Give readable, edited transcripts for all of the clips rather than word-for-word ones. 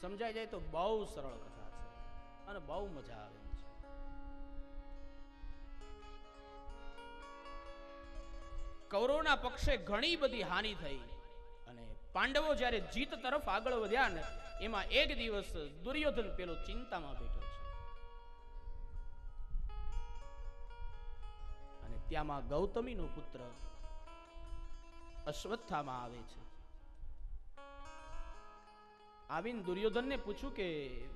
સમજાઈ જાય તો બહુ સરળ કથા છે અને બહુ મજા આવે છે. કૌરવના પક્ષે ઘણી બધી હાનિ થઈ અને પાંડવો જ્યારે જીત તરફ આગળ વધ્યા ને એમાં એક દિવસ દુર્યોધન પેલો ચિંતામાં બેઠો છે અને ત્યાંમાં ગૌતમીનો પુત્ર અશ્વત્થામા આવે છે. આવીને દુર્યોધનને પૂછ્યું કે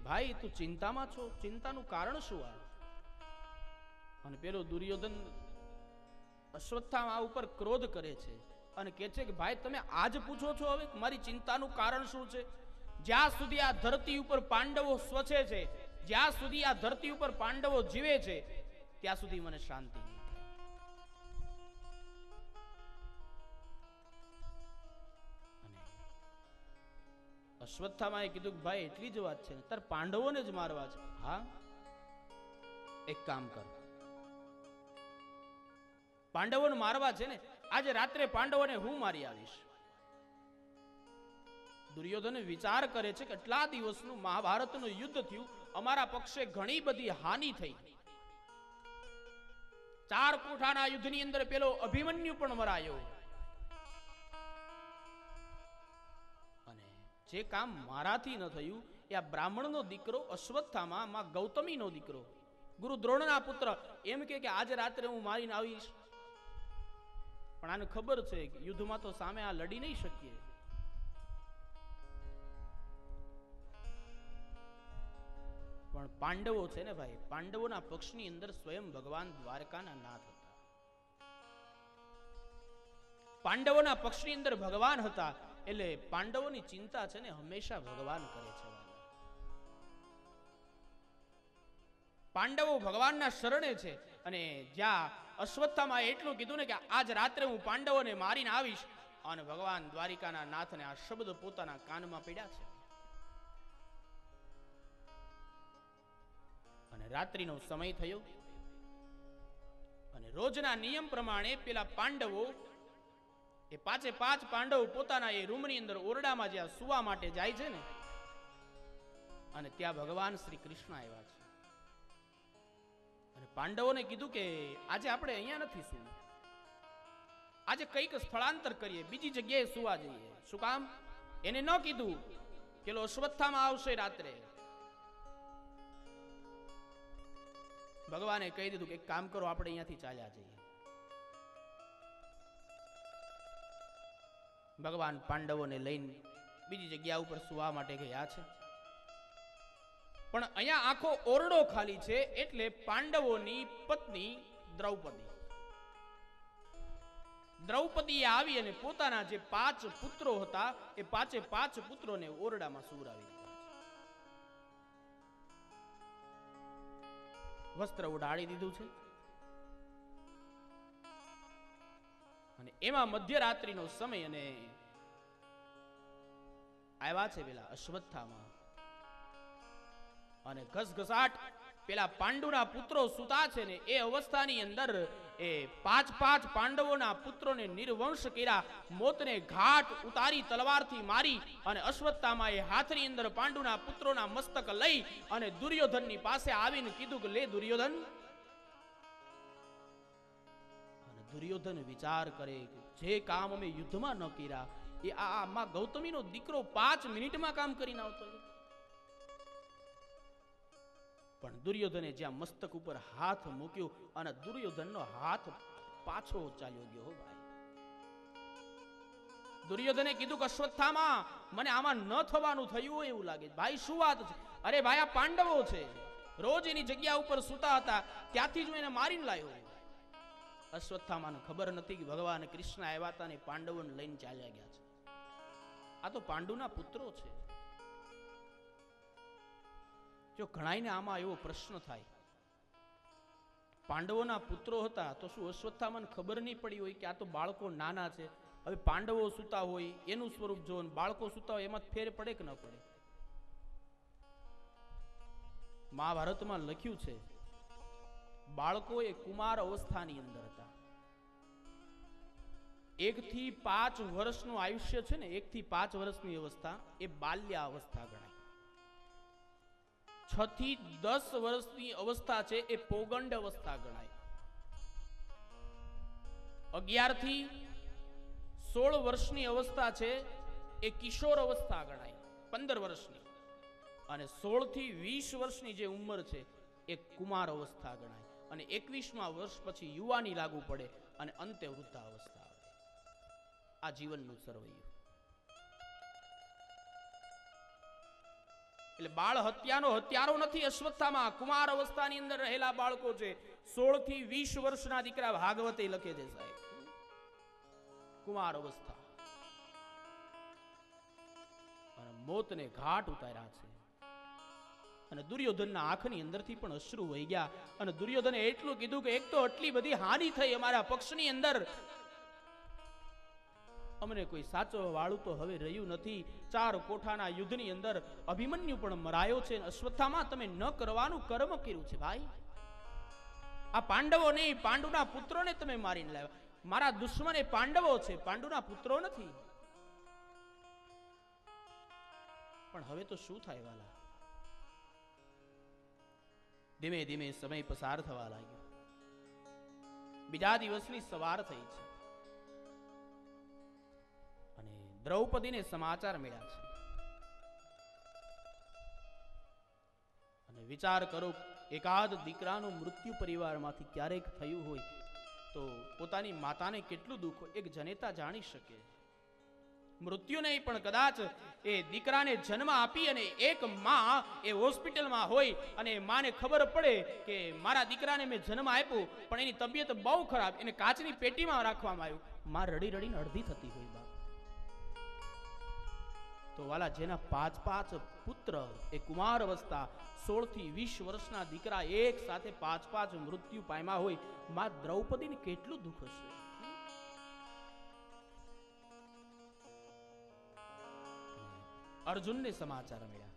ભાઈ તું ચિંતામાં છો, ચિંતાનું કારણ શું આ? અને પેલો દુર્યોધન અશ્વત્થામા ઉપર ક્રોધ કરે છે અને કહે છે કે ભાઈ તમે આજ પૂછો છો હવે મારી ચિંતાનું કારણ શું છે? જ્યાં સુધી આ ધરતી ઉપર પાંડવો સ્વચ્છે છે, જ્યાં સુધી આ ધરતી ઉપર પાંડવો જીવે છે, ત્યાં સુધી મને શાંતિ નહીં. અશ્વત્થામાએ કીધું ભાઈ એટલી જ વાત છે ને, તાર પાંડવોને જ મારવા છે? હા, એક કામ કર, પાંડવોને મારવા છે ને આજે રાત્રે પાંડવોને હું મારી આવીશ. દુર્યોધન વિચાર કરે છે કે કેટલા દિવસનું મહાભારતનું યુદ્ધ થયું, અમારા પક્ષે ઘણી બધી હાનિ થઈ. 4 કોઠાના યુદ્ધની અંદર પેલો અભિમન્યુ પણ મરાયો અને જે કામ મારાથી ન થયું એ આ બ્રાહ્મણનો દીકરો અશ્વત્થામા માં ગૌતમીનો દીકરો ગુરુ દ્રોણના પુત્ર એમ કે આજે રાત્રે હું મારીને આવીશ. પણ આને ખબર છે કે યુદ્ધમાં તો સામે આ લડી નહીં શકીએ. પણ પાંડવો છે ને ભાઈ, પાંડવોના પક્ષની અંદર સ્વયં ભગવાન દ્વારકાના નાથ હતા. પાંડવોના પક્ષની અંદર ભગવાન હતા એટલે પાંડવોની ચિંતા છે ને હંમેશા ભગવાન કરે છે. પાંડવો ભગવાનના શરણે છે અને જ્યાં અશ્વત્થામાં એટલું કીધું ને કે આજ રાત્રે હું પાંડવોને મારીને આવીશ, અને ભગવાન દ્વારિકાના નાથને આ શબ્દ પોતાના કાનમાં પડ્યા છે. અને રાત્રિનો સમય થયો અને રોજના નિયમ પ્રમાણે પેલા પાંડવો એ 5 પાંડવો પોતાના એ રૂમની અંદર ઓરડામાં જ્યાં સુવા માટે જાય છે ને, અને ત્યાં ભગવાન શ્રી કૃષ્ણ આવ્યા છે અને પાંડવોને કીધું કે આજે આપણે અહીંયા નથી સુવું, આજે કંઈક સ્થળાંતર કરીએ, બીજી જગ્યાએ સુવા જઈએ. શું કામ? એને ન કીધું પેલો અશ્વત્થામાં આવશે રાત્રે. ભગવાને કહી દીધું કે એક કામ કરો, આપણે અહીંયાથી ચાલ્યા જઈએ. ભગવાન પાંડવોને લઈને બીજી જગ્યા ઉપર સુવા માટે ગયા છે. પણ અહીંયા આખો ઓરડો ખાલી છે એટલે પાંડવોની પત્ની દ્રૌપદીએ આવી અને પોતાના જે 5 પુત્રો હતા એ 5 પુત્રોને ઓરડામાં સુવડાવી દીધા. વસ્ત્ર ઉડાડી દીધું છે અને એમાં મધ્યરાત્રિનો સમય અને આવ્યા છે પેલા અશ્વત્થામા અને ઘસઘસાટ પેલા પાંડુના પુત્રો સુતા છે ને એ અવસ્થાની અંદર એ 5 પાંડવોના પુત્રોને નિર્વંશ કર્યા, મોતને ઘાટ ઉતારી તલવારથી મારી અને અશ્વત્થામાએ હાથની અંદર પાંડુના પુત્રોના મસ્તક લઈ અને દુર્યોધનની પાસે આવીને કીધું કે લે દુર્યોધન. અને દુર્યોધન વિચાર કરે કે જે કામ અમે યુદ્ધમાં ન કર્યા એ આમાં ગૌતમીનો દીકરો 5 મિનિટમાં કામ કરીને આવતો. પણ દુર્યોધને જ્યાં મસ્તક ઉપર હાથ મૂક્યો અને દુર્યોધનનો હાથ પાછો ચાલ્યો ગયો. ભાઈ દુર્યોધને કીધું કે અશ્વત્થામા મને આમાં ન થવાનું થયું એવું લાગે. ભાઈ શું વાત છે? અરે ભાઈ આ પાંડવો છે, રોજ એની જગ્યા ઉપર સૂતા હતા, ત્યાંથી જ એને મારીને લાવ્યો. અશ્વત્થામાને ખબર નથી કે ભગવાન કૃષ્ણ આવ્યા હતા ને પાંડવોને લઈને ચાલ્યા ગયા છે. આ તો પાંડુના પુત્રો છે. જો ઘણાઈને આમાં એવો પ્રશ્ન થાય, પાંડવોના પુત્રો હતા તો શું અશ્વત્થામાને ખબર નહીં પડી હોય કે આ તો બાળકો નાના છે? હવે પાંડવો સૂતા હોય એનું સ્વરૂપ જો બાળકો સૂતા હોય એમાં ફેર પડે કે ન પડે? મહાભારતમાં લખ્યું છે બાળકો એ કુમાર અવસ્થાની અંદર હતા. 1 થી 5 વર્ષનું આયુષ્ય છે ને, 1 થી 5 વર્ષની અવસ્થા એ બાલ્ય અવસ્થા ગણાય. 6 થી 10 વર્ષની અવસ્થા છે એ પૌગંડ અવસ્થા ગણાય. 11 થી 16 વર્ષની અવસ્થા છે એ કિશોર અવસ્થા ગણાય, 15 વર્ષની. અને 16 થી 20 વર્ષની જે ઉંમર છે એ કુમાર અવસ્થા ગણાય. અને 21મા વર્ષ પછી યુવાની લાગુ પડે અને અંતે વૃદ્ધાવસ્થા આવે. આ જીવનનું સરવૈયું. એટલે બાળ હત્યાનો હત્યારો નથી અશ્વત્થામા. કુમાર અવસ્થાની અંદર રહેલા બાળકો છે. 16 થી 20 વર્ષના દીકરા ભાગવતે લખે છે સાહેબ. કુમાર અવસ્થા અને મોતને ઘાટ ઉતાર્યા છે. અને દુર્યોધનના આંખની અંદરથી પણ અશ્રુ વહી ગયા. અને દુર્યોધને એટલું કીધું કે એક તો આટલી બધી હાનિ થઈ અમારા પક્ષની અંદર, અમને કોઈ સાચવવા વાળું તો હવે રહ્યું નથી. 4 કોઠાના યુદ્ધની અંદર અભિમન્યુ પણ મરાયો છે. અશ્વત્થામા તમે ન કરવાનું કર્મ કર્યું છે ભાઈ. આ પાંડવો નહીં, પાંડુના પુત્રોને તમે મારીને લાવ્યા. મારા દુશ્મન એ પાંડવો છે, પાંડુના પુત્રો નથી. પણ હવે તો શું થાય વાલા? ધીમે ધીમે સમય પસાર થવા લાગ્યો. બીજા દિવસની સવાર થઈ છે અને દ્રૌપદીને સમાચાર મળ્યા છે. અને વિચાર કરો, એકાદ દીકરાનું મૃત્યુ પરિવારમાંથી ક્યારેક થયું હોય તો પોતાની માતાને કેટલું દુઃખ એક જનેતા જાણી શકે. મૃત્યુ નહીં પણ કદાચ એ દીકરાને જન્મ આપી અને એક માં એ હોસ્પિટલમાં હોય અને માને ખબર પડે કે મારા દીકરાને મેં જન્મ આપ્યો પણ એની તબિયત બહુ ખરાબ, એને કાચની પેટીમાં રાખવામાં આવ્યું, માં રડી રડીને અડધી થતી હોય બાપ. તો વાલા, જેના 5 પુત્ર એ કુમાર અવસ્થા 16 થી 20 વર્ષના દીકરા એક સાથે 5 મૃત્યુ પામ્યા હોય, માં દ્રૌપદીને કેટલું દુઃખ હશે. અર્જુનને સમાચાર મળ્યા.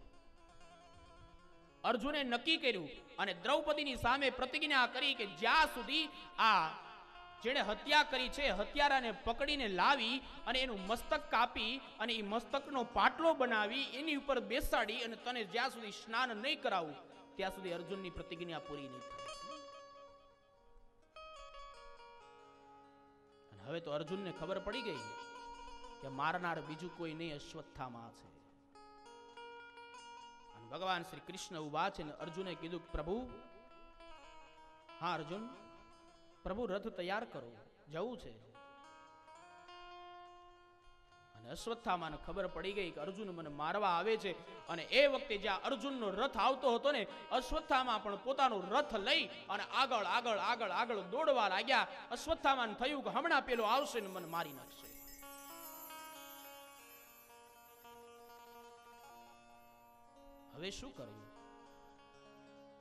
અર્જુને નક્કી કર્યું અને દ્રૌપદીની સામે પ્રતિજ્ઞા કરી કે જ્યાં સુધી આ જેણે હત્યા કરી છે હત્યારાને પકડીને લાવી અને એનું મસ્તક કાપી અને એ મસ્તકનો પાટલો બનાવી એની ઉપર બેસાડી અને તને જ્યાં સુધી સ્નાન નહીં કરાવું ત્યાં સુધી અર્જુનની પ્રતિજ્ઞા પૂરી નહીં થાય. અને હવે તો અર્જુનને ખબર પડી ગઈ કે મારનાર બીજું કોઈ નહીં, અશ્વત્થામા છે. ભગવાન શ્રી કૃષ્ણ ઉભા છે ને અર્જુને કીધું, પ્રભુ, હા અર્જુન, પ્રભુ રથ તૈયાર કરો, જવું છે. અને અશ્વત્થામાને ખબર પડી ગઈ કે અર્જુન મને મારવા આવે છે. અને એ વખતે જ્યાં અર્જુનનો રથ આવતો હતો ને, અશ્વત્થામા પણ પોતાનો રથ લઈ અને આગળ આગળ આગળ આગળ દોડવા લાગ્યા. અશ્વત્થામાને થયું કે હમણાં પેલો આવશે ને મને મારી નાખશે. હવે શું કરવું?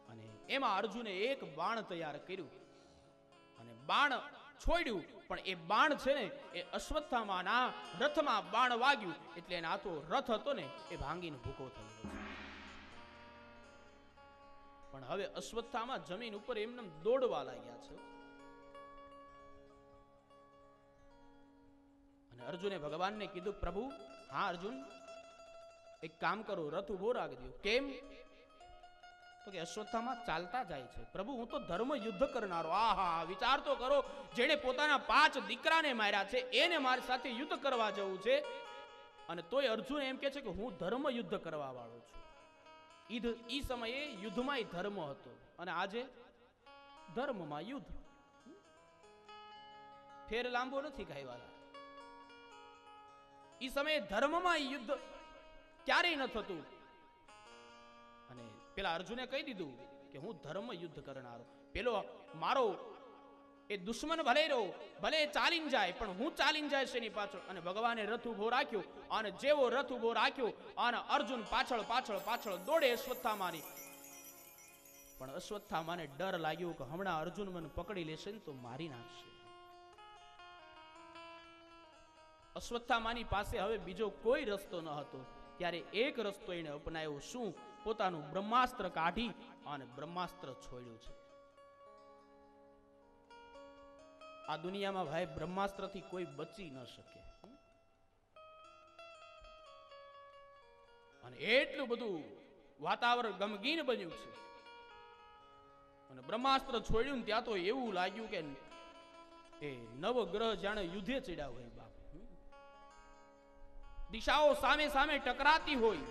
અને એમાં અર્જુને એક બાણ તૈયાર કર્યું અને બાણ છોડ્યું, પણ એ બાણ છે ને એ અશ્વત્થામાના રથમાં બાણ વાગ્યું એટલે એના હાથો રથ હતો ને એ ભાંગીને ભૂકો થઈ ગયો. પણ હવે અશ્વત્થામા જમીન ઉપર એમને દોડવા લાગ્યા છે. અને અર્જુને ભગવાનને કીધું, પ્રભુ, હા અર્જુન, એક કામ કરો, રથ ઉભો રાખી દો. કેમ? તો કે અશ્વત્થામા ચાલતા જાય છે. પ્રભુ, હું તો ધર્મ યુદ્ધ કરનારો. આહા, વિચાર તો કરો, જેણે પોતાના 5 દીકરાને માર્યા છે એને મારી સાથે યુદ્ધ કરવા જવું છે અને તોય અર્જુન એમ કે છે કે હું ધર્મ યુદ્ધ કરવા વાળો છું. ઈ સમયે યુદ્ધમાં ધર્મ હતો અને આજે ધર્મમાં યુદ્ધ. ફેર લાંબો નથી ખાઈવાલા. ઈ સમયે ધર્મમાં યુદ્ધ ક્યારેય ન થતું. અને પેલા અર્જુને કહી દીધું કે હું ધર્મ યુદ્ધ કરનારો. પેલો મારો એ દુશ્મન ભલે રહ્યો, ભલે ચાલીને જાય, પણ હું ચાલીને જાય છે એની પાછળ. અને ભગવાને રથ ઉભો રાખ્યો અને જેવો રથ ઉભો રાખ્યો અને અર્જુન પાછળ પાછળ પાછળ દોડે અશ્વત્થામાની. પણ અશ્વત્થામાને ડર લાગ્યો કે હમણાં અર્જુન મને પકડી લેશે ને તો મારી નાખશે. અશ્વત્થામાની પાસે હવે બીજો કોઈ રસ્તો ન હતો. ત્યારે એક રસ્તો એને અપનાવ્યો. શું? પોતાનું બ્રહ્માસ્ત્ર કાઢી અને બ્રહ્માસ્ત્ર છોડ્યું છે. આ દુનિયામાં ભાઈ બ્રહ્માસ્ત્રથી કોઈ બચી ન શકે. અને એટલું બધું વાતાવરણ ગમગીન બન્યું છે. અને બ્રહ્માસ્ત્ર છોડ્યું ત્યાં તો એવું લાગ્યું કે એ નવગ્રહ જાણે યુદ્ધે ચડ્યા હોય બાપ. દિશાઓ સામે સામે ટકરાતી હોય.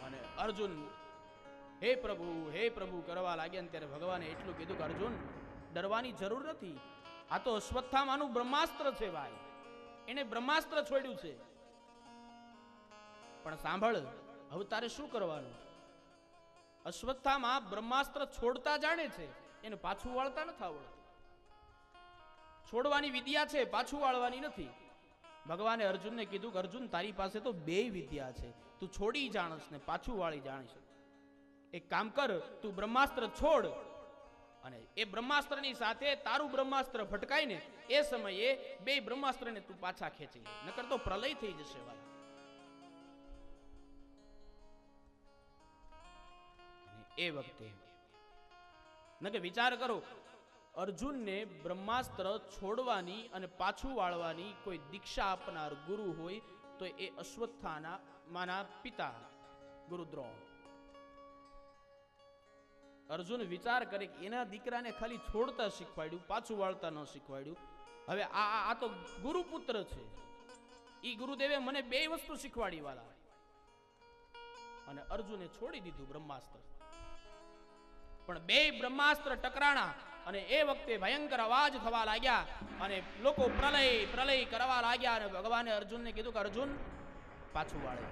અને અર્જુન હે પ્રભુ કરવા લાગ્યા ને ત્યારે ભગવાને એટલું કીધું કે અર્જુન ડરવાની જરૂર નથી. આ તો અશ્વત્થામાનું બ્રહ્માસ્ત્ર છે ભાઈ. એને બ્રહ્માસ્ત્ર છોડ્યું છે. પણ સાંભળ, હવે તારે શું કરવાનું? અશ્વત્થામા બ્રહ્માસ્ત્ર છોડતા જાણે છે, એને પાછું વાળતા નથી આવડતું. છોડવાની વિદ્યા છે, પાછું વાળવાની નથી. ભગવાને અર્જુનને કીધું કે અર્જુન તારી પાસે તો બે વિદ્યા છે, તું છોડી જાણસ ને પાછું વાળી જાણીશ. એક કામ કર, તું બ્રહ્માસ્ત્ર છોડ અને એ બ્રહ્માસ્ત્રની સાથે તારું બ્રહ્માસ્ત્ર ભટકાય ને એ સમયે બે બ્રહ્માસ્ત્રને તું પાછા ખેંચી, નકર તો પ્રલય થઈ જશે વાલા. એ વખતે નકે વિચાર કરો, અર્જુનને બ્રહ્માસ્ત્ર છોડવાની અને પાછું વાળવાની કોઈ દીક્ષા આપનાર ગુરુ હોય તો એ અશ્વત્થામાના પિતા ગુરુ દ્રોણ. અર્જુન વિચાર કરે કે એના દીકરાને ખાલી છોડતા શીખવાડ્યું, પાછું વાળતા ન શીખવાડ્યું. હવે આ તો ગુરુપુત્ર છે. ઈ ગુરુદેવે મને બે વસ્તુ શીખવાડી વાલા. અને અર્જુને છોડી દીધું બ્રહ્માસ્ત્ર. પણ બે બ્રહ્માસ્ત્ર ટકરાણા અને એ વખતે ભયંકર અવાજ થવા લાગ્યા અને લોકો પ્રલય કરવા લાગ્યા. અને ભગવાને અર્જુનને કીધું કે અર્જુન પાછું વાળે.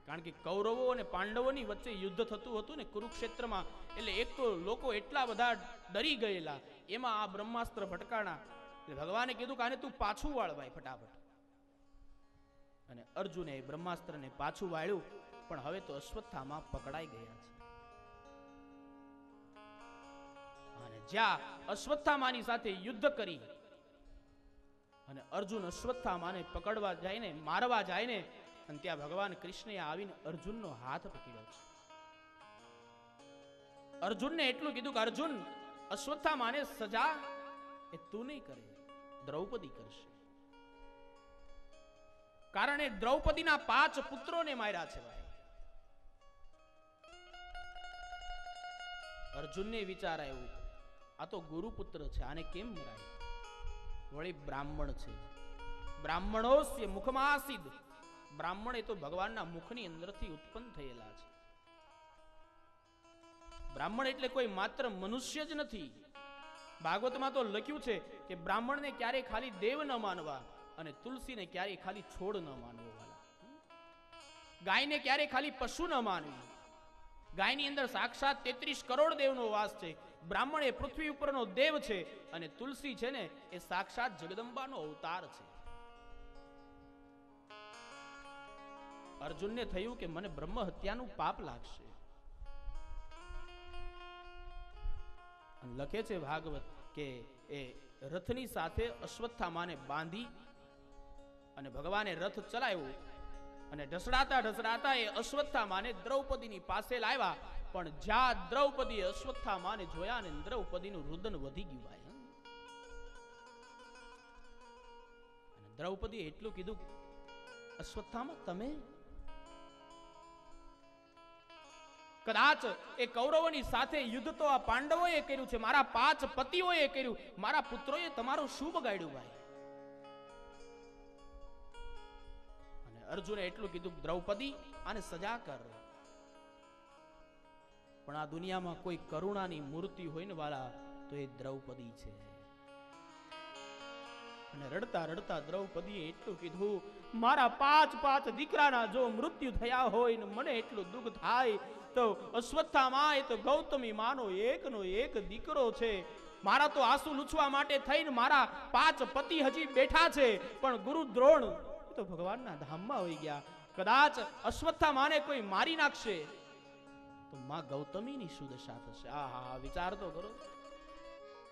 કારણ કે કૌરવો અને પાંડવોની વચ્ચે યુદ્ધ થતું હતું ને કુરુક્ષેત્રમાં, એટલે એક તો લોકો એટલા બધા ડરી ગયેલા, એમાં આ બ્રહ્માસ્ત્ર ભટકાણા. એટલે ભગવાને કીધું કે આને તું પાછું વાળવાય ફટાફટ. અને અર્જુને બ્રહ્માસ્ત્રને પાછું વાળ્યું. પણ હવે તો અશ્વત્થામા પકડાઈ ગયા છે. અને જ્યાં અશ્વત્થામાની સાથે યુદ્ધ કરી અને અર્જુન અશ્વત્થામાને પકડવા જાય ને, મારવા જાય ને, અને ત્યાં ભગવાન કૃષ્ણએ આવીને અર્જુનનો હાથ પકડ્યો છે. અર્જુનને એટલું કીધું કે અર્જુન, અશ્વત્થામાને સજા એ તું નહીં કરે, દ્રૌપદી કરશે. કારણ એ દ્રૌપદીના 5 પુત્રોને માર્યા છે ભાઈ. અર્જુનને વિચાર આવ્યું, આ તો ગુરુપુત્ર છે, આને કેમ મરાય? વળી બ્રાહ્મણ છે. બ્રાહ્મણોસ્ય મુખમાસીદ. બ્રાહ્મણ એ તો ભગવાનના મુખની અંદરથી ઉત્પન્ન થયેલા છે. બ્રાહ્મણ એટલે કોઈ માત્ર મનુષ્ય જ નથી. ભાગવતમાં તો લખ્યું છે કે બ્રાહ્મણને ક્યારેય ખાલી દેવ ન માનવા અને તુલસીને ક્યારેય ખાલી છોડ ન માનવો. ગાયને ક્યારેય ખાલી પશુ ન માનવી. ગાયની અંદર સાક્ષાત 33 કરોડ દેવનો વાસ છે. બ્રાહ્મણ એ પૃથ્વી ઉપરનો દેવ છે અને તુલસી છે ને એ સાક્ષાત જગદંબાનો અવતાર છે. અર્જુનને થયું કે મને બ્રહ્મ હત્યાનું પાપ લાગશે. લખે છે ભાગવત કે એ રથની સાથે અશ્વત્થામાને બાંધી અને ભગવાને રથ ચલાવ્યો અને ઢસડાતા એ અશ્વત્થામાને દ્રૌપદીની પાસે લાવ્યા. પણ જ્યાં દ્રૌપદી અશ્વત્થામાને જોયા ને દ્રૌપદીનું રુદન વધી ગયું ભાઈ. અને દ્રૌપદીએ એટલું કીધું, અશ્વત્થામા તમે? કદાચ એ કૌરવોની સાથે યુદ્ધ તો આ પાંડવોએ કર્યું છે, મારા 5 પતિઓએ કર્યું, મારા પુત્રોએ તમારું શું બગાડ્યું ભાઈ? અને અર્જુને એટલું કીધું, દ્રૌપદી આને સજા કર. પણ આ દુનિયામાં કોઈ કરુણાની મૂર્તિ હોય ને વાલા તો એ દ્રૌપદી છે. અને રડતા રડતા દ્રૌપદીએ એટલું કીધું, મારા 5 દીકરાના જો મૃત્યુ થયા હોય ને મને એટલું દુઃખ થાય તો અશ્વત્થામા એ તો ગૌતમી માનો એકનો એક દીકરો છે. મારા તો આંસુ લૂછવા માટે થઈને મારા 5 પતિ હજી બેઠા છે, પણ ગુરુ દ્રોણ તો ભગવાનના ધામમાં હોઈ ગયા. કદાચ અશ્વત્થામાને કોઈ મારી નાખશે તો માં ગૌતમીની શું દશા થશે? આહા, વિચાર તો કરો.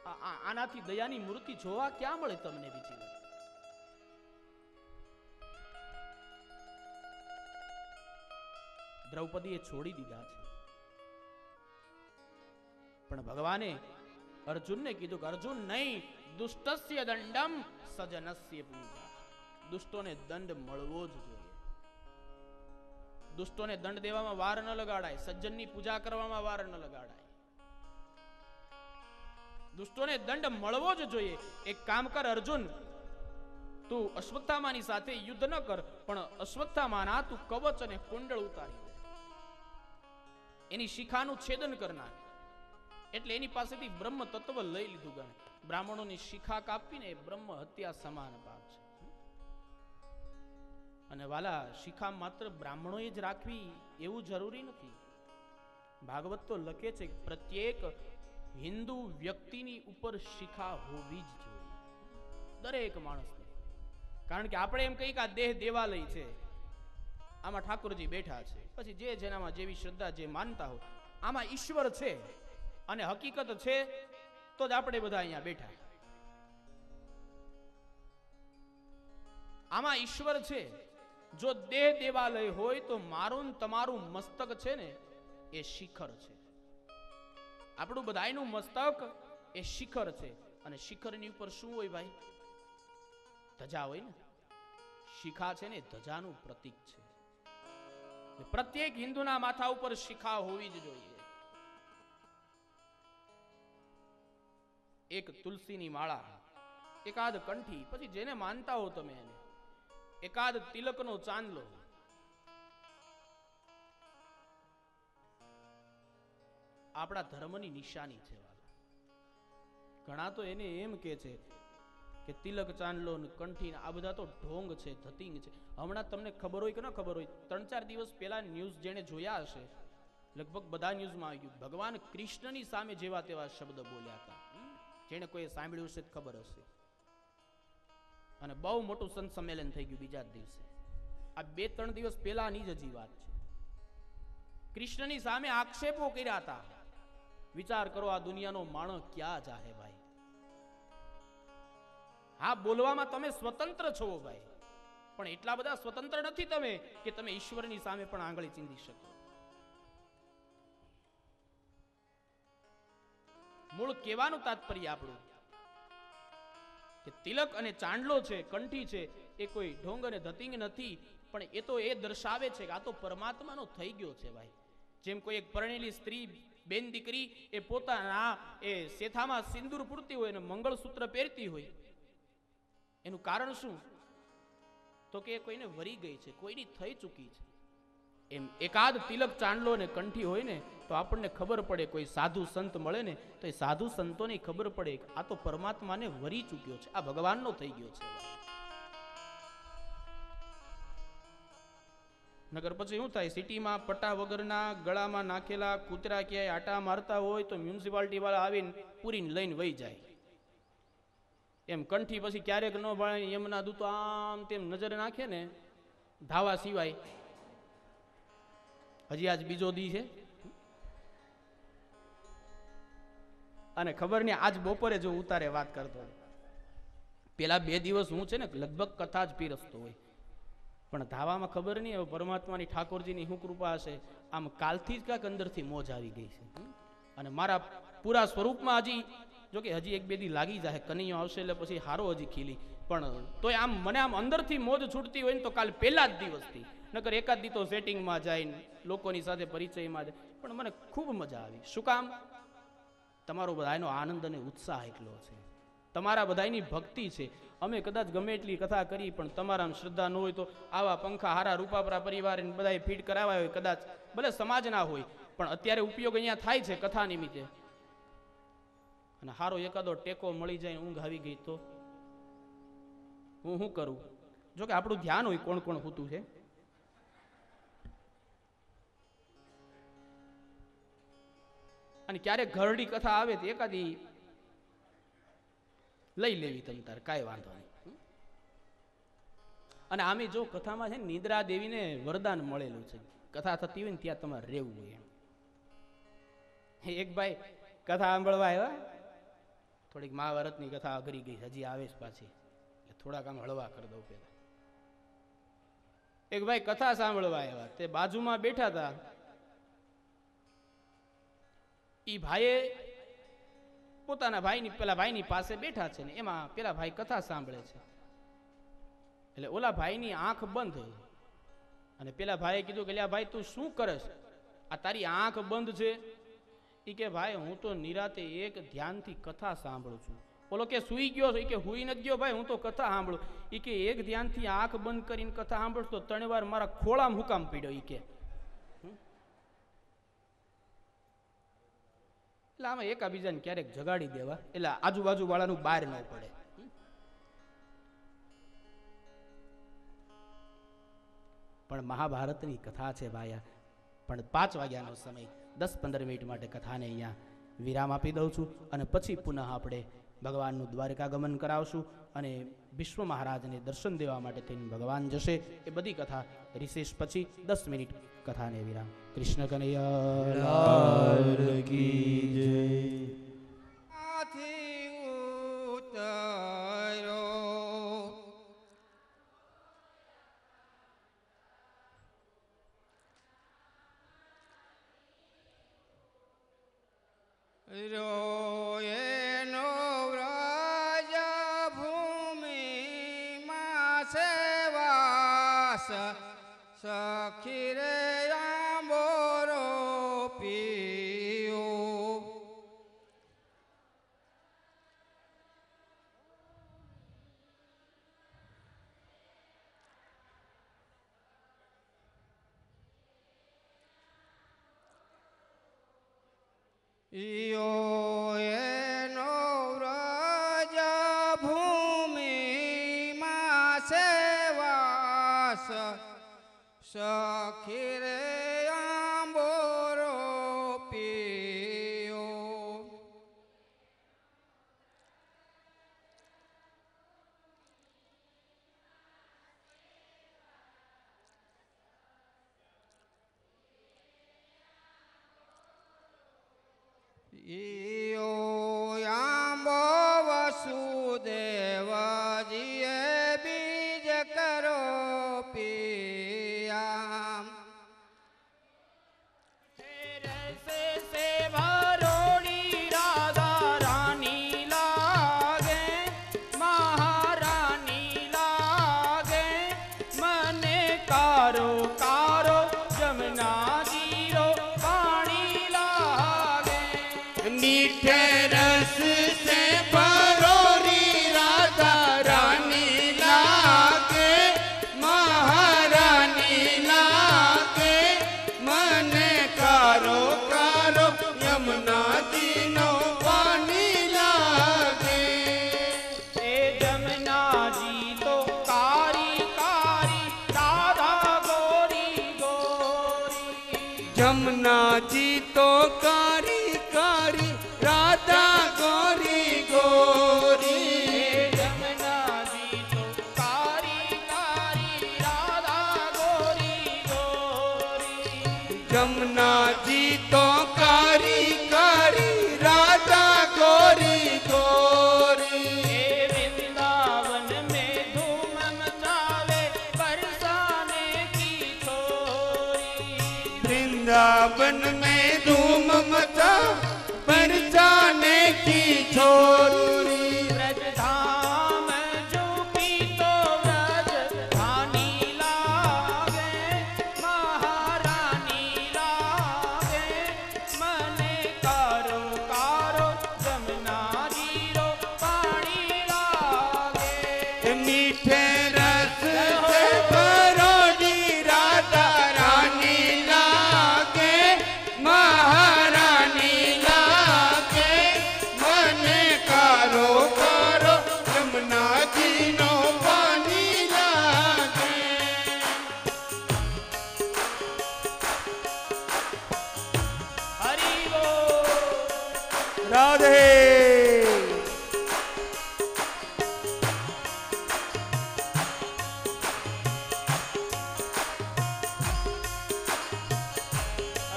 આનાથી દયાની મૂર્તિ જોવા ક્યાં મળે તમને બીજી વાર? દ્રૌપદીએ છોડી દીધા છે. પણ ભગવાને અર્જુનને કીધું કે અર્જુન નહીં, દુષ્ટસ્ય દંડમ સજનસ્ય પૂજા. દુષ્ટોને દંડ મળવો જ જોઈએ. દુષ્ટોને દંડ દેવામાં વાર ન લગાડાય, સજ્જનની પૂજા કરવામાં વાર ન લગાડાય. દુષ્ટોને દંડ મળવો જ જોઈએ. એક કામ કર અર્જુન, તું અશ્વત્થામાની સાથે યુદ્ધ ન કર, પણ અશ્વત્થામાના તું કવચ અને કુંડળ ઉતારી દે, એની શિખાનું છેદન કરનાર. એટલે એની પાસેથી બ્રહ્મ તત્વ લઈ લીધું. ગણે બ્રાહ્મણોની શિખા કાપીને એ બ્રહ્મ હત્યા સમાન પાપ છે. અને વાલા, શિખા માત્ર બ્રાહ્મણોએ જ રાખવી એવું જરૂરી નથી. ભાગવત તો લખે છે કે પ્રત્યેક હિન્દુ વ્યક્તિની ઉપર શિખા હોવી જ જોઈએ, દરેક માણસને. કારણ કે આપણે એમ કહીએ કે આ દેહ દેવાલય છે, આમાં ઠાકોરજી બેઠા છે, પછી જે જેનામાં જેવી શ્રદ્ધા, જે માનતા હોય, આમાં ઈશ્વર છે અને હકીકત છે તો જ આપણે બધા અહીંયા બેઠા. આમાં ઈશ્વર છે. જો દેહ દેવાલય હોય તો મારું તમારું મસ્તક છે ને એ શિખર છે. આપણું બધાયનું મસ્તક એ શિખર છે. અને શિખરની ઉપર શું હોય ભાઈ? ધજા હોય ને. શિખા છે ને ધજાનું પ્રતીક છે. પ્રત્યેક હિન્દુના માથા ઉપર શિખા હોવી જ જોઈએ. એક તુલસીની માળા, એકાદ કંઠી, પછી જેને માનતા હો તમે એને, એકાદ તિલકનો ચાંદલો. આપણા ધર્મની નિશાની છે. ઘણા તો એને એમ કે છે કે તિલક, ચાંદલો, કંઠી આ બધા તો ઢોંગ છે, ધતિંગ છે. હમણાં તમને ખબર હોય કે ન ખબર હોય, 3-4 દિવસ પહેલા ન્યૂઝ જેને જોયા હશે, લગભગ બધા ન્યૂઝમાં આવી ગયું, ભગવાન કૃષ્ણની સામે જેવા તેવા શબ્દ બોલ્યા હતા. જેને કોઈ સાંભળ્યું હશે ખબર હશે. અને બહુ મોટું સંત સંમેલન થઈ ગયું બીજા દિવસે. આ 2-3 દિવસ પહેલાની જ હજી વાત છે. કૃષ્ણની સામે આક્ષેપો કર્યા હતા. વિચાર કરો, આ દુનિયાનો માણસ ક્યાં જાહે ભાઈ? હા, બોલવામાં તમે સ્વતંત્ર છો ભાઈ, પણ એટલા બધા સ્વતંત્ર નથી તમે કે તમે ઈશ્વરની સામે પણ આંગળી ચીંધી શકો. મૂળ કહેવાનું તાત્પર્ય આપણું કે તિલક અને ચાંદલો છે, કંઠી છે, એ કોઈ ઢોંગ અને ધતિંગ નથી, પણ એ તો એ દર્શાવે છે કે આ તો પરમાત્માનો થઈ ગયો છે ભાઈ. જેમ કોઈ એક પરણેલી સ્ત્રી, બેન દીકરી, એ પોતાના એ શેથામાં સિંદૂર પૂરતી હોય અને મંગળસૂત્ર પહેરતી હોય, એનું કારણ શું? તો કે એ કોઈને વરી ગઈ છે, કોઈની થઈ ચૂકી છે. એમ એકાદ તિલક, ચાંદલો અને કંઠી હોય ને તો આપણને ખબર પડે, કોઈ સાધુ સંત મળે ને તો એ સાધુ સંતોને ખબર પડે કે આ તો પરમાત્માને વરી ચૂક્યો છે, આ ભગવાનનો થઈ ગયો છે. નગર પછી શું થાય? સિટીમાં પટ્ટા વગરના ગળામાં નાખેલા કૂતરા ક્યાંય આટા મારતા હોય તો મ્યુનિસિપાલિટી વાળા આવીને પૂરીને લઈને વહી જાય. એમ કંઠી પછી ક્યારેક ન ભણે, એમના દૂતો આમ તેમ નજર નાખે ને ધાવા સિવાય. હજી આજ બીજો દી છે અને ખબર નહીં, આજ બપોરે જો ઉતારે વાત કરતો, પેલા 2 દિવસ હું છે ને લગભગ કથા જ પીરસતો હોય, પણ ધાવામાં ખબર નહીં હવે પરમાત્માની, ઠાકોરજીની શું કૃપા હશે, આમ કાલથી જ કાંઈક અંદરથી મોજ આવી ગઈ છે. અને મારા પૂરા સ્વરૂપમાં હજી, જોકે હજી 1-2 દી લાગી જાય, કનૈયો આવશે એટલે પછી હારો હજી ખીલી, પણ તોય આમ મને આમ અંદરથી મોજ છૂટતી હોય ને તો કાલ પહેલા જ દિવસથી. નકર એકાદ દી તો સેટિંગમાં જાય, લોકોની સાથે પરિચયમાં જાય, પણ મને ખૂબ મજા આવી. શું કામ? તમારો બધાનો આનંદ અને ઉત્સાહ એટલો છે, તમારા બધાની ભક્તિ છે. અમે કદાચ ગમે એટલી કથા કરી, પણ તમારા શ્રદ્ધા ન હોય તો આવા પંખા હારા રૂપાપરા પરિવાર બધા ફીટ કરાવ્યા હોય, કદાચ ભલે સમાજ ના હોય, પણ અત્યારે ઉપયોગ અહીંયા થાય છે કથા નિમિત્તે. અને હારો એકાદો ટેકો મળી જાય, ઊંઘ આવી ગઈ તો હું શું કરું? જોકે આપણું ધ્યાન હોય કોણ કોણ હોતું છે. અને ક્યારેક ઘરડી કથા આવે તો એકાદી લઈ લેવી તમ તાર, કાંઈ વાંધો નહીં. અને આમે જો કથામાં છે ને નિદ્રા દેવીને વરદાન મળેલું છે, કથા થતી હોય ને ત્યાં તમારે રહેવું હોય. એક ભાઈ કથા સાંભળવા આવ્યા, થોડીક મહાભારતની કથા અઘરી ગઈ, હજી આવે છે પાછી, થોડાક આમ હળવા કરી દઉં પેલા. એક ભાઈ કથા સાંભળવા આવ્યા, તે બાજુમાં બેઠા હતા. ઈ ભાઈએ પોતાના ભાઈની, પેલા ભાઈની પાસે બેઠા છે ને એમાં પેલા ભાઈ કથા સાંભળે છે. એટલે ઓલા ભાઈની આંખ બંધ અને પેલા ભાઈએ કીધું કે લ્યા ભાઈ તું શું કરસ, આ તારી આંખ બંધ છે? એ કે ભાઈ હું તો નિરાતે એક ધ્યાનથી કથા સાંભળું છું. ઓલો કે સુઈ ગયો છો? એ કે હુઈ નથી ગયો ભાઈ, હું તો કથા સાંભળું. એ કે એક ધ્યાનથી આંખ બંધ કરીને કથા સાંભળશ તો 3 વાર મારા ખોળામાં હુકામ પીડ્યો. એ કે એટલે આમાં એકાબીજાને ક્યારેક જગાડી દેવા, એટલે આજુબાજુ વાળાનું બહાર ન પડે. પણ મહાભારતની કથા છે ભાઈ. પણ 5 વાગ્યાનો સમય, 10-15 મિનિટ માટે કથાને અહીંયા વિરામ આપી દઉં છું અને પછી પુનઃ આપણે ભગવાનનું દ્વારકા ગમન કરાવશું અને વિશ્વ મહારાજને દર્શન દેવા માટે થઈને ભગવાન જશે. એ બધી કથા રિસેસ પછી 10 મિનિટ કથાને વિરામ. કૃષ્ણ કનૈયા લાલ કી જય. રોયેનો વ્રજ ભૂમિમાં સેવાસ સખી રે આંબોરો પીયો. યો એનો વ્રજ ભૂમિમાં સેવાસ સખી રે આંબોરો પીયો. યો આંબો વસુદેવજીએ બીજ કરો પિયામ. मीठे रस से भरोरी राधा रानी लागे, महारानी लागे, मने कारो कारो यमुना जी नो पानी लागे. ए जमुना जी तो कारी कारी राधा गोरी गोरी. जमुना जी तो कारी कारी राधा गोरी गोरी. जमुना जी तो कारी कारी राधा गोरी गोरी. जमुना जी तो कारी कारी राधा गोरी गोरी. वृंदावन में धूम मचावे बरसाने की छोरी. वृंदावन में धूम मचा बरसाने की छोरी. ब्रज धाम जो की तो ब्रज धानी लागे, महारानी लागे, मने कारो कारो जमुना जी रो पानी लागे. मीठे रस से भरोड़ी राधा रानी लागे, महारानी लागे, मने कारो कारो यमुना जी नो पानी लागे. हरि बोल. राधे.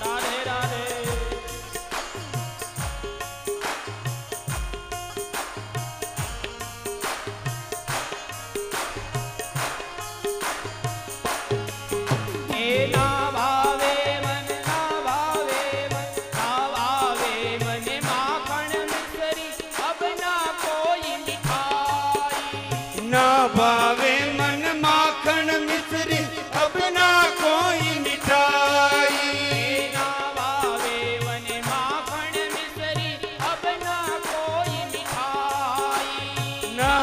राधे राधे. ए ना भावे मन ना भावे मन ना भावे मन माखन मिश्री अब ना कोई मिठाई. न भावे मन मा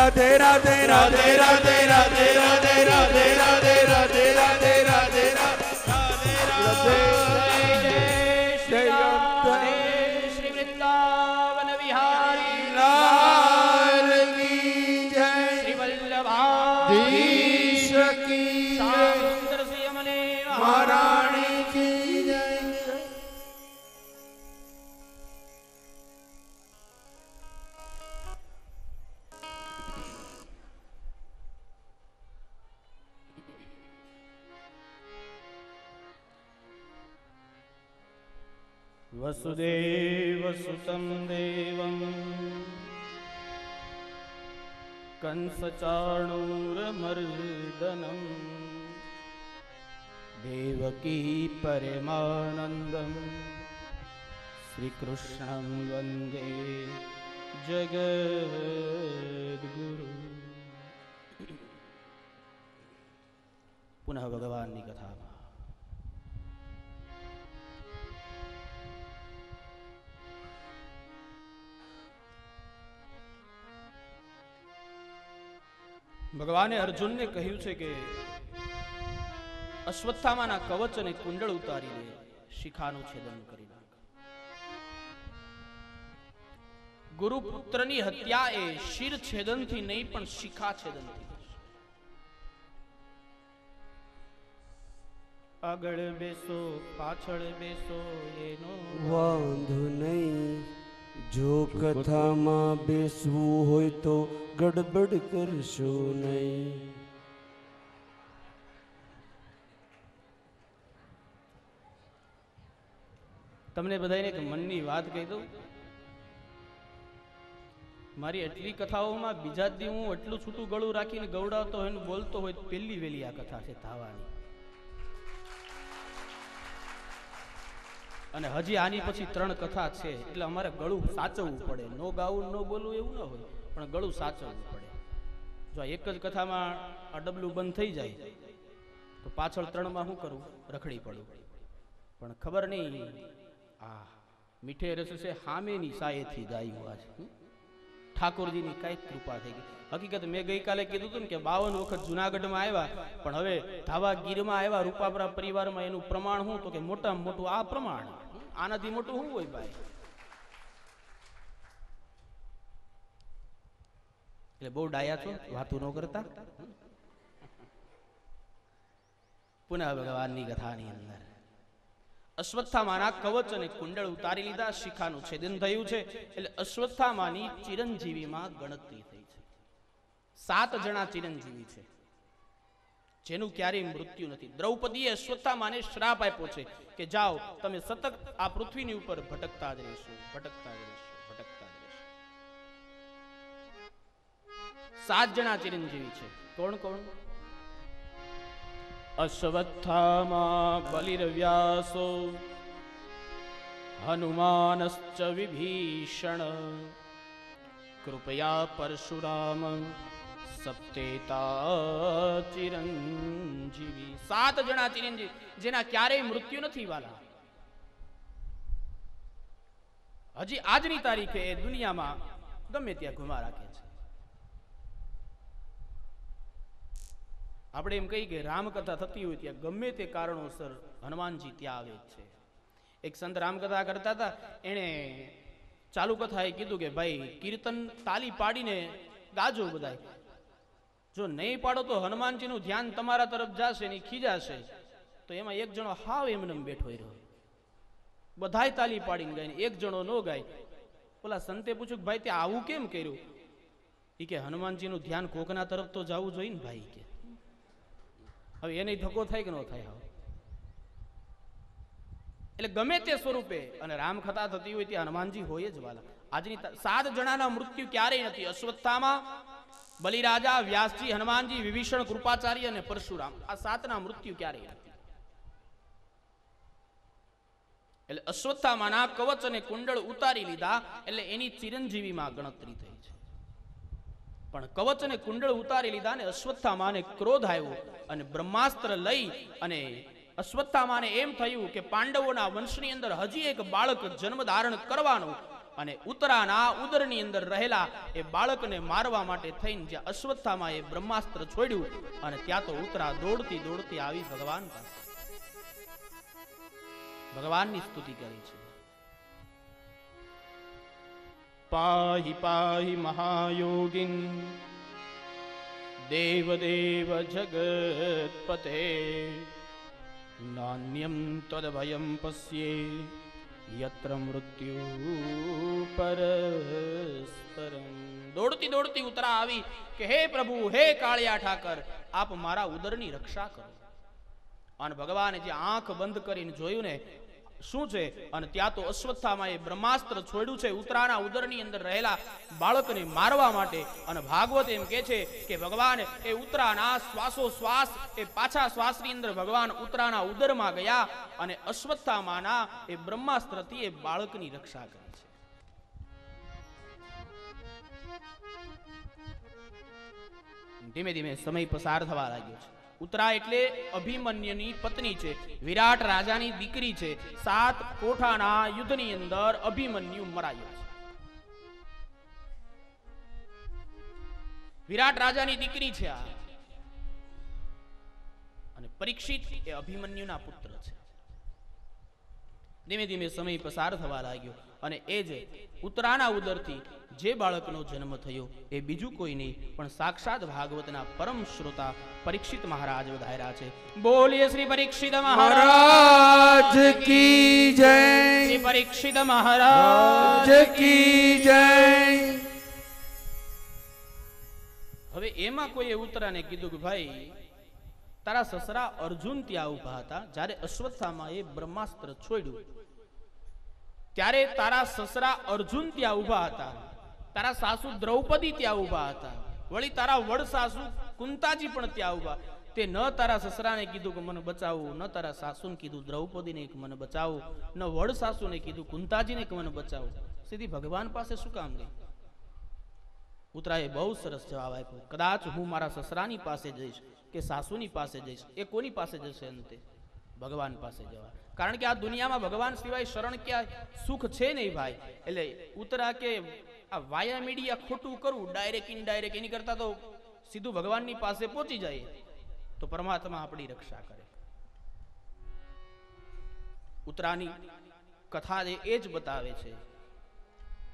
રાધે રાધે રાધે રાધે રાધે રાધે રાધે રાધે રાધે રાધે રાધે રાધે શ્રી વૃંદાવન વિહારી લાલ કી જય શ્રી વલ્લભાધીશ કી જય સુંદર શ્રી અમને મહારાણી કી જય વસુદેવ સુતં દેવં કંસચાણૂરમર્દનમ દેવકી પરમાનંદમ શ્રીકૃષ્ણં વંદે જગદ્ગુરુ. પુનઃ ભગવાનની કથામાં ભગવાને અર્જુનને કહ્યું છે કે અશ્વત્થામાના કવચ અને કુંડળ ઉતારી દે, શિખાનું છેદન કરી નાખ. ગુરુપુત્રની હત્યા એ શિર છેદનથી નહીં પણ શિખા છેદનથી થશે. આગળ બેસો પાછળ બેસો એનો વાંધો નહીં, જો કથામાં બેસવું હોય તો ગડબડ કરશો નહીં. તમને બધાને એક મનની વાત કહી દઉં. મારી એટલી કથાઓમાં બીજા દી હું એટલું છૂટું ગળું રાખીને ગવડાવતો હોય ને બોલતો હોય તો પહેલી વેલી આ કથા છે ધાવાની. અને હજી આની પછી 3 કથા છે એટલે અમારે ગળું સાચવવું પડે. નો ગાવું નો બોલવું એવું ન હોય, પણ ગળું સાચવવું પડે. જો એક જ કથામાં આ ડબલું બંધ થઈ જાય તો પાછળ 3માં શું કરું? રખડી પડું. પણ ખબર નહીં આ મીઠે રસ છે હામેની સાયેથી ગાયું આજ. ઠાકોરજીની કઈ કૃપા થઈ ગઈ. હકીકત મેં ગઈકાલે કીધું હતું ને કે 52 વખત જુનાગઢમાં આવ્યા, પણ હવે ધાવા ગીરમાં આવ્યા રૂપાપરા પરિવારમાં. એનું પ્રમાણ શું? તો કે મોટામાં મોટું આ પ્રમાણ. આનાથી મોટું શું હોય ભાઈ? એટલે બહુ ડાયા છો, વાતું ન કરતા. પુનઃ ભગવાનની કથાની અંદર અશ્વત્થામાના કવચ અને કુંડળ ઉતારી લીધા, શિખાનું છેદન થયું છે. એટલે અશ્વત્થામાની ચિરંજીવીમાં ગણતરી થઈ છે. 7 જણા ચિરંજીવી છે જેનું ક્યારેય મૃત્યુ નથી. દ્રૌપદીએ અશ્વત્થામાને શ્રાપ આપ્યો છે કે જાઓ તમે સતત આ પૃથ્વીની ઉપર ભટકતા જ રહેશો, ભટકતા જ રહેશો, ભટકતા જ રહેશો. 7 જણા ચિરંજીવી છે. કોણ કોણ? અશ્વત્થામા બલિર્વ્યાસો હનુમાનશ્ચ વિભીષણ કૃપયા પરશુરામ સપ્તેતા ચિરંજીવી. 7 જણા ચિરંજીવી જેના ક્યારેય મૃત્યુ નથી વાલા. હજી આજની તારીખે એ દુનિયામાં ગમે ત્યાં ઘુમા રાખે છે. આપણે એમ કહીએ કે રામકથા થતી હોય ત્યાં ગમે તે કારણોસર હનુમાનજી ત્યાં આવે છે. એક સંત રામકથા કરતા હતા, એણે ચાલુ કથાએ કીધું કે ભાઈ કીર્તન તાલી પાડીને ગાજો બધા. જો નહીં પાડો તો હનુમાનજીનું ધ્યાન તમારા તરફ જશે ને ખીજાશે. તો એમાં એક જણો હાવ એમને બેઠો રહ્યો, બધાય તાલી પાડીને ગાય, એક જણો ન ગાય. ઓલા સંતે પૂછ્યું કે ભાઈ તે આવું કેમ કર્યું? એ કે હનુમાનજીનું ધ્યાન કોકના તરફ તો જવું જોઈએ ને ભાઈ. કે હવે એને ધક્કો થાય કે ન થાય? એટલે ગમે તે સ્વરૂપે અને રામકથા થતી હોય ત્યાં હનુમાનજી હોય જ વાલા. આજની 7 જણાના મૃત્યુ ક્યારેય નથી. અશ્વત્થામા, બલિરાજા, વ્યાસજી, હનુમાનજી, વિભીષણ, કૃપાચાર્ય અને પરશુરામ. આ 7ના મૃત્યુ ક્યારેય નથી. એટલે અશ્વત્થામાના કવચ અને કુંડળ ઉતારી લીધા એટલે એની ચિરંજીવીમાં ગણતરી થઈ છે. પણ કવચ અને કુંડળ ઉતારી લીધા ને અશ્વત્થામાને ક્રોધ આવ્યો અને બ્રહ્માસ્ત્ર લઈ અને અશ્વત્થામાને એમ થયું કે પાંડવોના વંશની અંદર હજી એક બાળક જન્મ ધારણ કરવાનું, અને ઉત્તરાના ઉદરની અંદર રહેલા એ બાળકને મારવા માટે થઈને જ્યાં અશ્વત્થામાં એ બ્રહ્માસ્ત્ર છોડ્યું અને ત્યાં તો ઉત્તરા દોડતી દોડતી આવી ભગવાન પાસે ભગવાનની સ્તુતિ કરી છે. પાહિ પાહિ મહાયોગિન દેવદેવ જગતપતે નાન્યમ તદભયમ પશ્યે યત્ર મૃત્યુ પરસ્પરમ. દોડતી દોડતી ઉત્તરા આવી કે હે પ્રભુ, હે કાળિયા ઠાકર, આપ મારા ઉદરની રક્ષા કરો. અને ભગવાને જે આંખ બંધ કરીને જોયું ને શું છે, અને ત્યાં તો અશ્વત્થામાં એ બ્રહ્માસ્ત્ર છોડ્યું છે ઉત્તરાના ઉદરની અંદર રહેલા બાળકને મારવા માટે. અને ભાગવત એમ કે છે કે ભગવાન એ ઉત્તરાના શ્વાસોશ્વાસ એ પાછા શ્વાસની અંદર ભગવાન ઉત્તરાના ઉદરમાં ગયા અને અશ્વત્થામાના એ બ્રહ્માસ્ત્રથી એ બાળકની રક્ષા કરી છે. ધીમે ધીમે સમય પસાર થવા લાગ્યો છે. ઉત્તરા એટલે અભિમન્યુની પત્ની છે, વિરાટ રાજાની દીકરી છે. 7 કોઠાના યુદ્ધની અંદર અભિમન્યુ મરાયો છે. વિરાટ રાજાની દીકરી છે આ. અને પરીક્ષિત એ અભિમન્યુના પુત્ર છે. ધીમે ધીમે સમય પસાર થવા લાગ્યો અને એ જે ઉત્તરાના ઉદરથી જે બાળકનો જન્મ થયો એ બીજું કોઈ નહીં પણ સાક્ષાત ભાગવતના પરમ શ્રોતા પરીક્ષિત મહારાજ વધાર્યા છે. બોલીએ શ્રી પરીક્ષિત મહારાજ કી જય. શ્રી પરીક્ષિત મહારાજ કી જય. હવે એમાં કોઈએ ઉત્તરાને કીધું કે ભાઈ, તારા સસરા અર્જુન ત્યાં ઉભા હતા જ્યારે અશ્વત્થામાં એ બ્રહ્માસ્ત્ર છોડ્યું ત્યારે તારા સસરા અર્જુન ત્યાં ઉભા હતા, તારા સાસુ દ્રૌપદી ત્યાં ઉભા હતા, વળી તારા વડ સાસુ કુંતાજી પણ ત્યાં ઉભા. તે ન તારા સસરાને કીધું કે મને બચાવો, ન તારા સાસુને કીધું દ્રૌપદીને કે મને બચાવો, ન વડ સાસુને કીધું કુંતાજીને કે મને બચાવો. સીધી ભગવાન પાસે શું કામ ગઈ? ઉત્તરાએ બહુ સરસ જવાબ આપ્યો. કદાચ હું મારા સસરાની પાસે જઈશ કે સાસુની પાસે જઈશ, એ કોની પાસે જશે? અંતે ભગવાન પાસે જવા. કારણ કે આ દુનિયામાં ભગવાન સિવાય શરણ ક્યાં સુખ છે નહીં ભાઈ. એટલે ઉત્તરા કે આ વાયા મીડિયા ખોટું કરવું, ડાયરેક્ટ ઇનડાયરેક્ટ, એની કરતા તો સીધું ભગવાનની પાસે પહોંચી જાય તો પરમાત્મા આપણી રક્ષા કરે. ઉત્તરાની કથા એ જ બતાવે છે,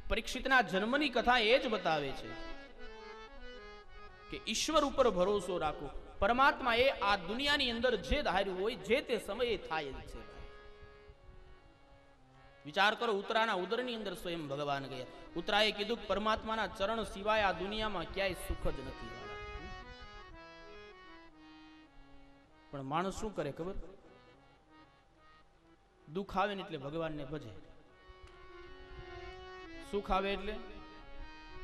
પરીક્ષિતના જન્મની કથા એ જ બતાવે છે કે ઈશ્વર ઉપર ભરોસો રાખો. પરમાત્મા એ આ દુનિયાની અંદર જે ધાર્યું હોય જે તે સમયે થાય જ છે. વિચાર કરો, ઉત્તરાના ઉદરની અંદર સ્વયં ભગવાન ગયા. ઉત્તરાએ કીધું પરમાત્માના ચરણ સિવાય આ દુનિયામાં ક્યાંય સુખ જ નથી. પણ માણસ શું કરે ખબર? દુઃખ આવે ને એટલે ભગવાનને ભજે, સુખ આવે એટલે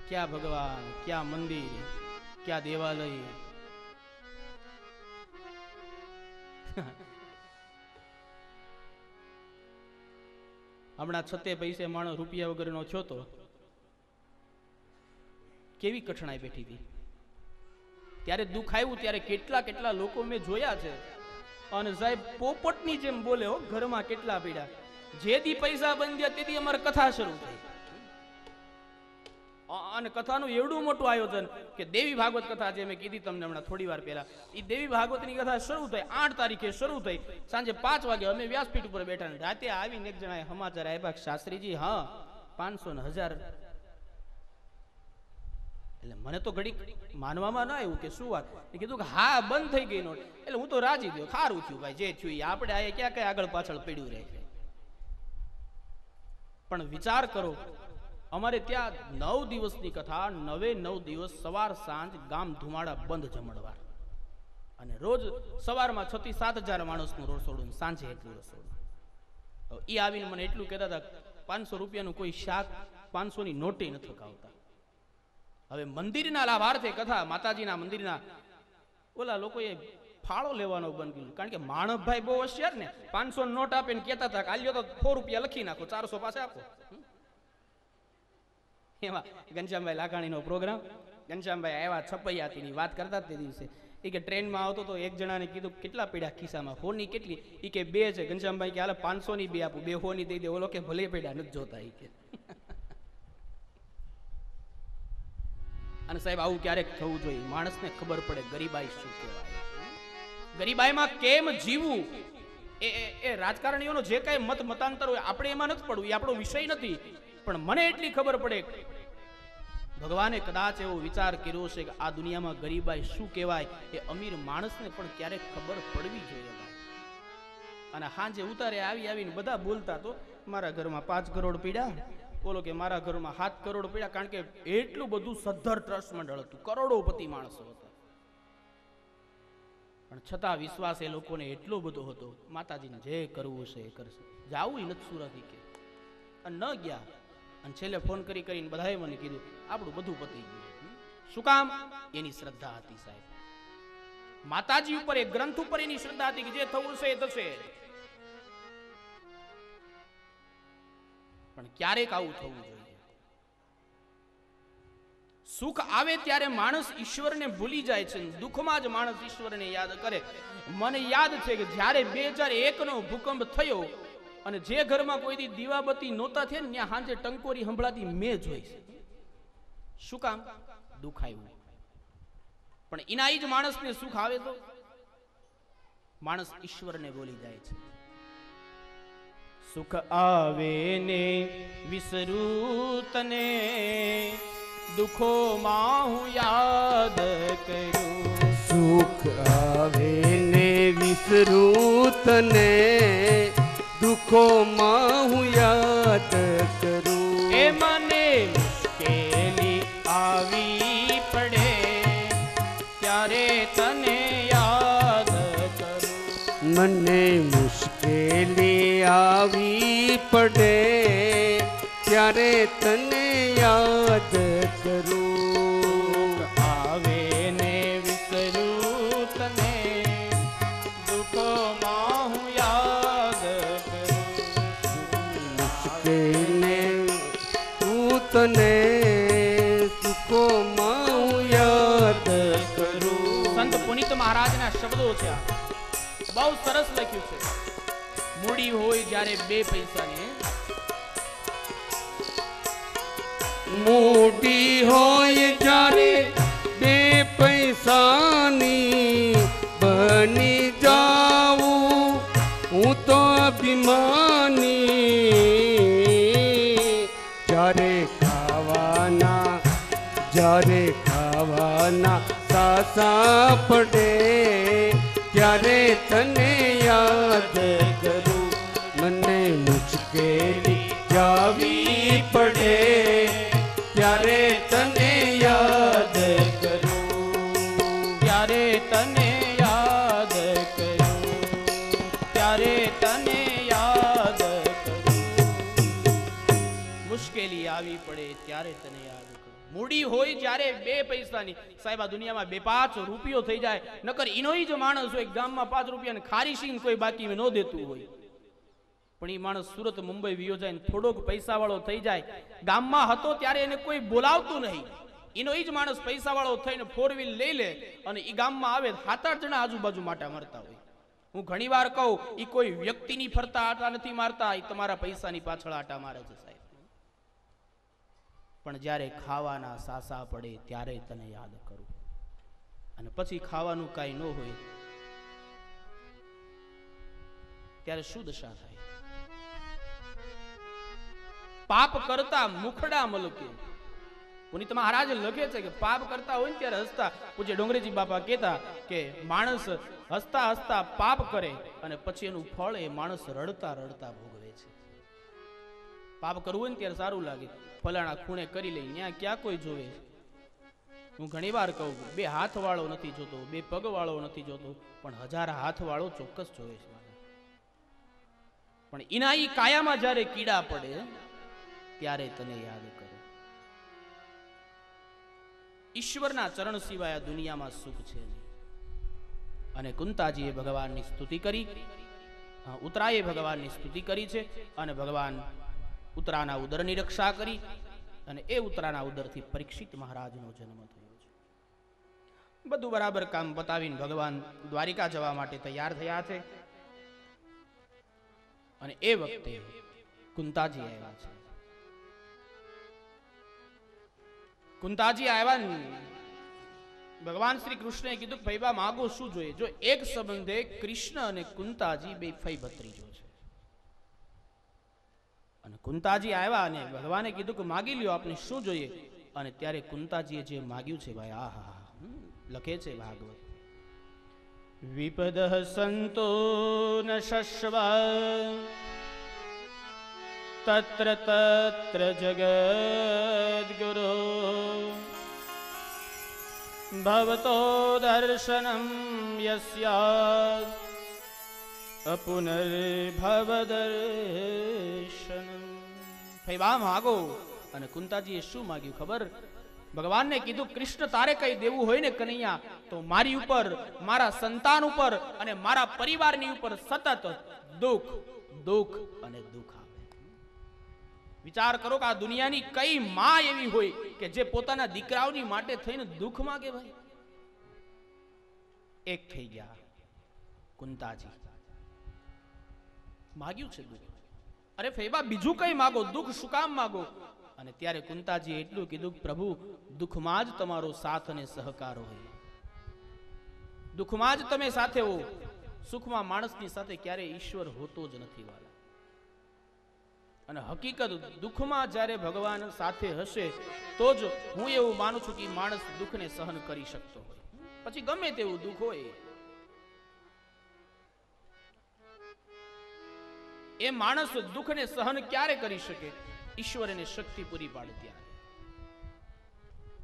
ક્યાં ભગવાન, ક્યાં મંદિર, ક્યાં દેવાલય. હમણાં 6 પૈસે માણસ રૂપિયા વગરનો થયો તો કેવી કઠણાઈ બેઠી હતી. ત્યારે દુઃખ આવ્યું ત્યારે કેટલા કેટલા લોકો મેં જોયા છે. અને સાહેબ પોપટની જેમ બોલે હો, ઘરમાં કેટલા પીડા. જેથી પૈસા બંધ્યા તેથી અમારી કથા શરૂ થઈ. અને કથાનું એવડું મોટું આયોજન કે દેવી ભાગવત કથા જે મેં કીધી તમને હમણાં થોડી વાર પહેલા, એ દેવી ભાગવતની કથા શરૂ થઈ 8 તારીખે શરૂ થઈ. સાંજે 5 વાગે અમે વ્યાસપીઠ ઉપર બેઠા, રાતે આવીને એક જણાએ સમાચાર આપ્યા, શાસ્ત્રીજી હા 500 ને 1000. એટલે મને તો ઘડી માનવામાં ન આવ્યું કે શું વાત. એ કીધું કે હા બંધ થઈ ગઈ નોટ. એટલે હું તો રાજી થયો, ખારું થયું ભાઈ, જે થયું આપણે આ ક્યાં કઈ આગળ પાછળ પડ્યું રહે. પણ વિચાર કરો, અમારે ત્યાં 9 દિવસની કથા, 9 દિવસ સવાર સાંજ ગામ ધુમાડા બંધ જમણવાર. અને રોજ સવારમાં 6 થી 7,000 માણસનું રસોડું, સાંજે એટલું રસોડું. એ આવીને મને એટલું કહેતા હતા 500 રૂપિયાનું કોઈ શાક 500 ની નોટે નથી ખાવતા. હવે મંદિરના લાભાર્થે કથા, માતાજીના મંદિરના ઓલા લોકોએ ફાળો લેવાનો બંધ કર્યું. કારણ કે માણસભાઈ બહુ હોશિયાર ને, 500 નોટ આપે ને કહેતા હતા કે આલ્યો તો 100 રૂપિયા લખી નાખો, 400 પાસે આપો. એમાં ઘનશ્યામભાઈ લાખાણીનો પ્રોગ્રામ, ઘનશ્યામભાઈ આવ્યા છપૈયાતીની વાત કરતા તે દિવસે. એ કે ટ્રેનમાં આવતો તો એક જણાને કીધું કેટલા પડ્યા ખિસ્સામાં, 100 ની કેટલી? એ કે 2 છે. ઘનશ્યામભાઈ કે હાલે 500 ની 2 આપું, 2 100 ની દઈ દે. ઓલો કે ભલે પડ્યા નથી જોતા. એ કે અને સાહેબ આવું ક્યારેક થવું જોઈએ, માણસને ખબર પડે ગરીબાઈ શું કહેવાય, ગરીબાઈમાં કેમ જીવવું. એ રાજકારણીઓનો જે કાંઈ મતાંતર હોય આપણે એમાં નથી પડવું, એ આપણો વિષય નથી. પણ મને એટલી ખબર પડે, ભગવાને કદાચ એવો વિચાર કર્યો છે કે આ દુનિયામાં ગરીબાઈ શું કહેવાય એ અમીર માણસને પણ ક્યારેક ખબર પડવી જોઈએ. અને હાંજે ઉતારે આવીને બધા બોલતા તો મારા ઘરમાં 5 કરોડ પીડ્યા, બોલો કે મારા ઘરમાં 7 કરોડ પીડ્યા, કારણ કે એટલું બધું સદ્ધર ટ્રસ્ટ મંડળ હતું, કરોડોપતિ માણસો હતા. પણ છતાં વિશ્વાસ એ લોકોને એટલો બધો હતો, માતાજીને જે કરવું છે એ કરશે, જાવું નથી સુરત કે. અને ન ગયા, અને છેલ્લે ફોન કરીને બધાએ મને કીધું આપણું બધું પતી ગયું. શું કામ? એની શ્રદ્ધા હતી સાહેબ, માતાજી ઉપર, એ ગ્રંથ ઉપર એની શ્રદ્ધા હતી કે જે થવું છે એ થશે. પણ ક્યારેક આવું થવું જોઈએ. સુખ આવે ત્યારે માણસ ઈશ્વરને ભૂલી જાય છે, દુઃખમાં જ માણસ ઈશ્વરને યાદ કરે. મને યાદ છે કે જ્યારે 2001 નો ભૂકંપ થયો અને જે ઘરમાં કોઈ દી દીવાબત્તી નહોતા થયા ને ત્યાં હાંજે ટંકોરી સંભળાતી મેં જોઈ. શું કામ? દુઃખ આવ્યું. પણ એના જ માણસને સુખ આવે તો માણસ ઈશ્વરને ભૂલી જાય છે. સુખ આવે ને વિસરું તને, દુઃખોમાં હું યાદ કરું. સુખ આવે ને વિસરું તને, દુઃખોમાં હું યાદ કરું. એ મને મુશ્કેલી આવી પડે ત્યારે તને યાદ કરું. મને મુશ્કેલી આવી પડે ત્યારે તને યાદ કરું. આવે ને વિસરું તને, દુઃખોમાં હું યાદ કરું. મુશ્કેલે તું તને, સુખોમાં હું યાદ કરું. સંત પુનિત મહારાજના શબ્દો છે આ, બહુ સરસ લખ્યું છે. મૂડી હોય જ્યારે 2 પૈસાની, મૂડી હોય જ્યારે 2 પૈસાની, બની જાઉં હું તો અભિમાની. જ્યારે ખાવાના સાસા પડે ત્યારે તને યાદ કરું. મને મુશ્કેલી જાવી પડે ત્યારે તને યાદ કરું. ત્યારે તને યાદ કરું, ત્યારે તને યાદ કરું. મુશ્કેલી આવી પડે ત્યારે તને યાદ કરું. મૂડી હોય જ્યારે 2 પૈસાની, સાહેબ આ દુનિયામાં 2-5 રૂપિયો થઈ જાય, નકર એનો જ માણસ હોય ગામમાં 5 રૂપિયાને ખારીશી કોઈ બાકી ન દેતું હોય, પણ એ માણસ સુરત મુંબઈ વિયો જાય ને થોડોક પૈસા વાળો થઈ જાય. ગામમાં હતો ત્યારે એને કોઈ બોલાવતું નહીં, એનો જ માણસ પૈસા વાળો થઈને 4 વ્હીલ લઈ લે અને એ ગામમાં આવે 7-8 જણા આજુબાજુ માટે મરતા હોય. હું ઘણી વાર કહું, એ કોઈ વ્યક્તિની ફરતા આટા નથી મારતા, એ તમારા પૈસાની પાછળ આટા મારે છે સાહેબ. પણ જ્યારે ખાવાના સાસા પડે ત્યારે તને યાદ કરું, અને પછી ખાવાનું કાંઈ ન હોય ત્યારે શું દશા થાય? પાપ કરતા મુખડા મલકે. પુનિત મહારાજ લખે છે કે પાપ કરતા હોય ને ત્યારે હસતા, પૂજ્ય ડોંગરેજી બાપા કહેતા કે માણસ હસતા હસતા પાપ કરે અને પછી એનું ફળ એ માણસ રડતા રડતા ભોગવે છે. પાપ કરવું હોય ને ત્યારે સારું લાગે, ફલાણા ખૂણે કરી લઈ, ત્યાં ક્યાં કોઈ જોવે. હું ઘણી વાર કહું, 2 હાથ વાળો નથી જોતો, 2 પગ વાળો નથી જોતો, પણ 1000 હાથ વાળો ચોક્કસ જોવે છે. પણ એના ઈ કાયામાં જ્યારે કીડા પડે ત્યારે તને યાદ કરો. ઈશ્વરના ચરણ સિવાય આ દુનિયામાં સુખ છે. અને કુંતાજીએ ભગવાનની સ્તુતિ કરી, ઉત્તરાએ ભગવાનની સ્તુતિ કરી છે, અને ભગવાન ઉત્તરાના ઉદરની રક્ષા કરી, અને એ ઉત્તરાના ઉદરથી પરીક્ષિત મહારાજનો જન્મ થયો છે. બધું બરાબર કામ બતાવીને ભગવાન દ્વારિકા જવા માટે તૈયાર થયા છે. અને એ વખતે કુંતાજી આવ્યા છે. કુંતાજી આવ્યા ને ભગવાન શ્રી કૃષ્ણએ કીધું કે ભાઈ બા માગો શું જોઈએ? જો એક સંબંધે કૃષ્ણ અને કુંતાજી બે ફઈ ભત્રીજો છે. અને કુંતાજી આવ્યા અને ભગવાને કીધું કે માગી લ્યો, આપને શું જોઈએ? અને ત્યારે કુંતાજીએ જે માગ્યું છે ભાઈ, આહા, લખે છે ભાગવત, વિપદઃ સંતો ન શશ્વા તત્ર તત્ર જગદ્ગુરો ભવતો દર્શનમ યસ્યાદ અપુનર્ભવ દર્શનમ. ભાઈ બા માગો. અને કુંતાજીએ શું માગ્યું ખબર? ભગવાનને કીધું કૃષ્ણ તારે કઈ દેવું હોય ને કનૈયા, તો મારી ઉપર, મારા સંતાન ઉપર અને મારા પરિવારની ઉપર સતત દુઃખ દુઃખ અને દુઃખ આવે. વિચાર કરો કે આ દુનિયાની કઈ માં એવી હોય કે જે પોતાના દીકરાઓની માટે થઈને દુઃખ માગે? ભાઈ એક થઈ ગયા કુંતાજી, માગ્યું છે દુઃખ. અરે ફેબા બીજું કઈ માગો, દુઃખ શું કામ માગો? અને ત્યારે કુંતાજી એટલું કીધું, પ્રભુ દુઃખમાં જ તમારો સાથ અને સહકાર હોય, દુઃખમાં જ તમે સાથે હો. સુખમાં માણસની સાથે ક્યારે ઈશ્વર હોતો જ નથી વાલા. અને હકીકત દુઃખમાં જ્યારે ભગવાન સાથે હશે તો જ હું એવું માનું છું કે માણસ દુઃખને સહન કરી શકતો હોય. પછી ગમે તેવું દુઃખ હોય એ માણસ દુઃખને સહન ક્યારે કરી શકે? ઈશ્વર એને શક્તિ પૂરી પાડે ત્યારે.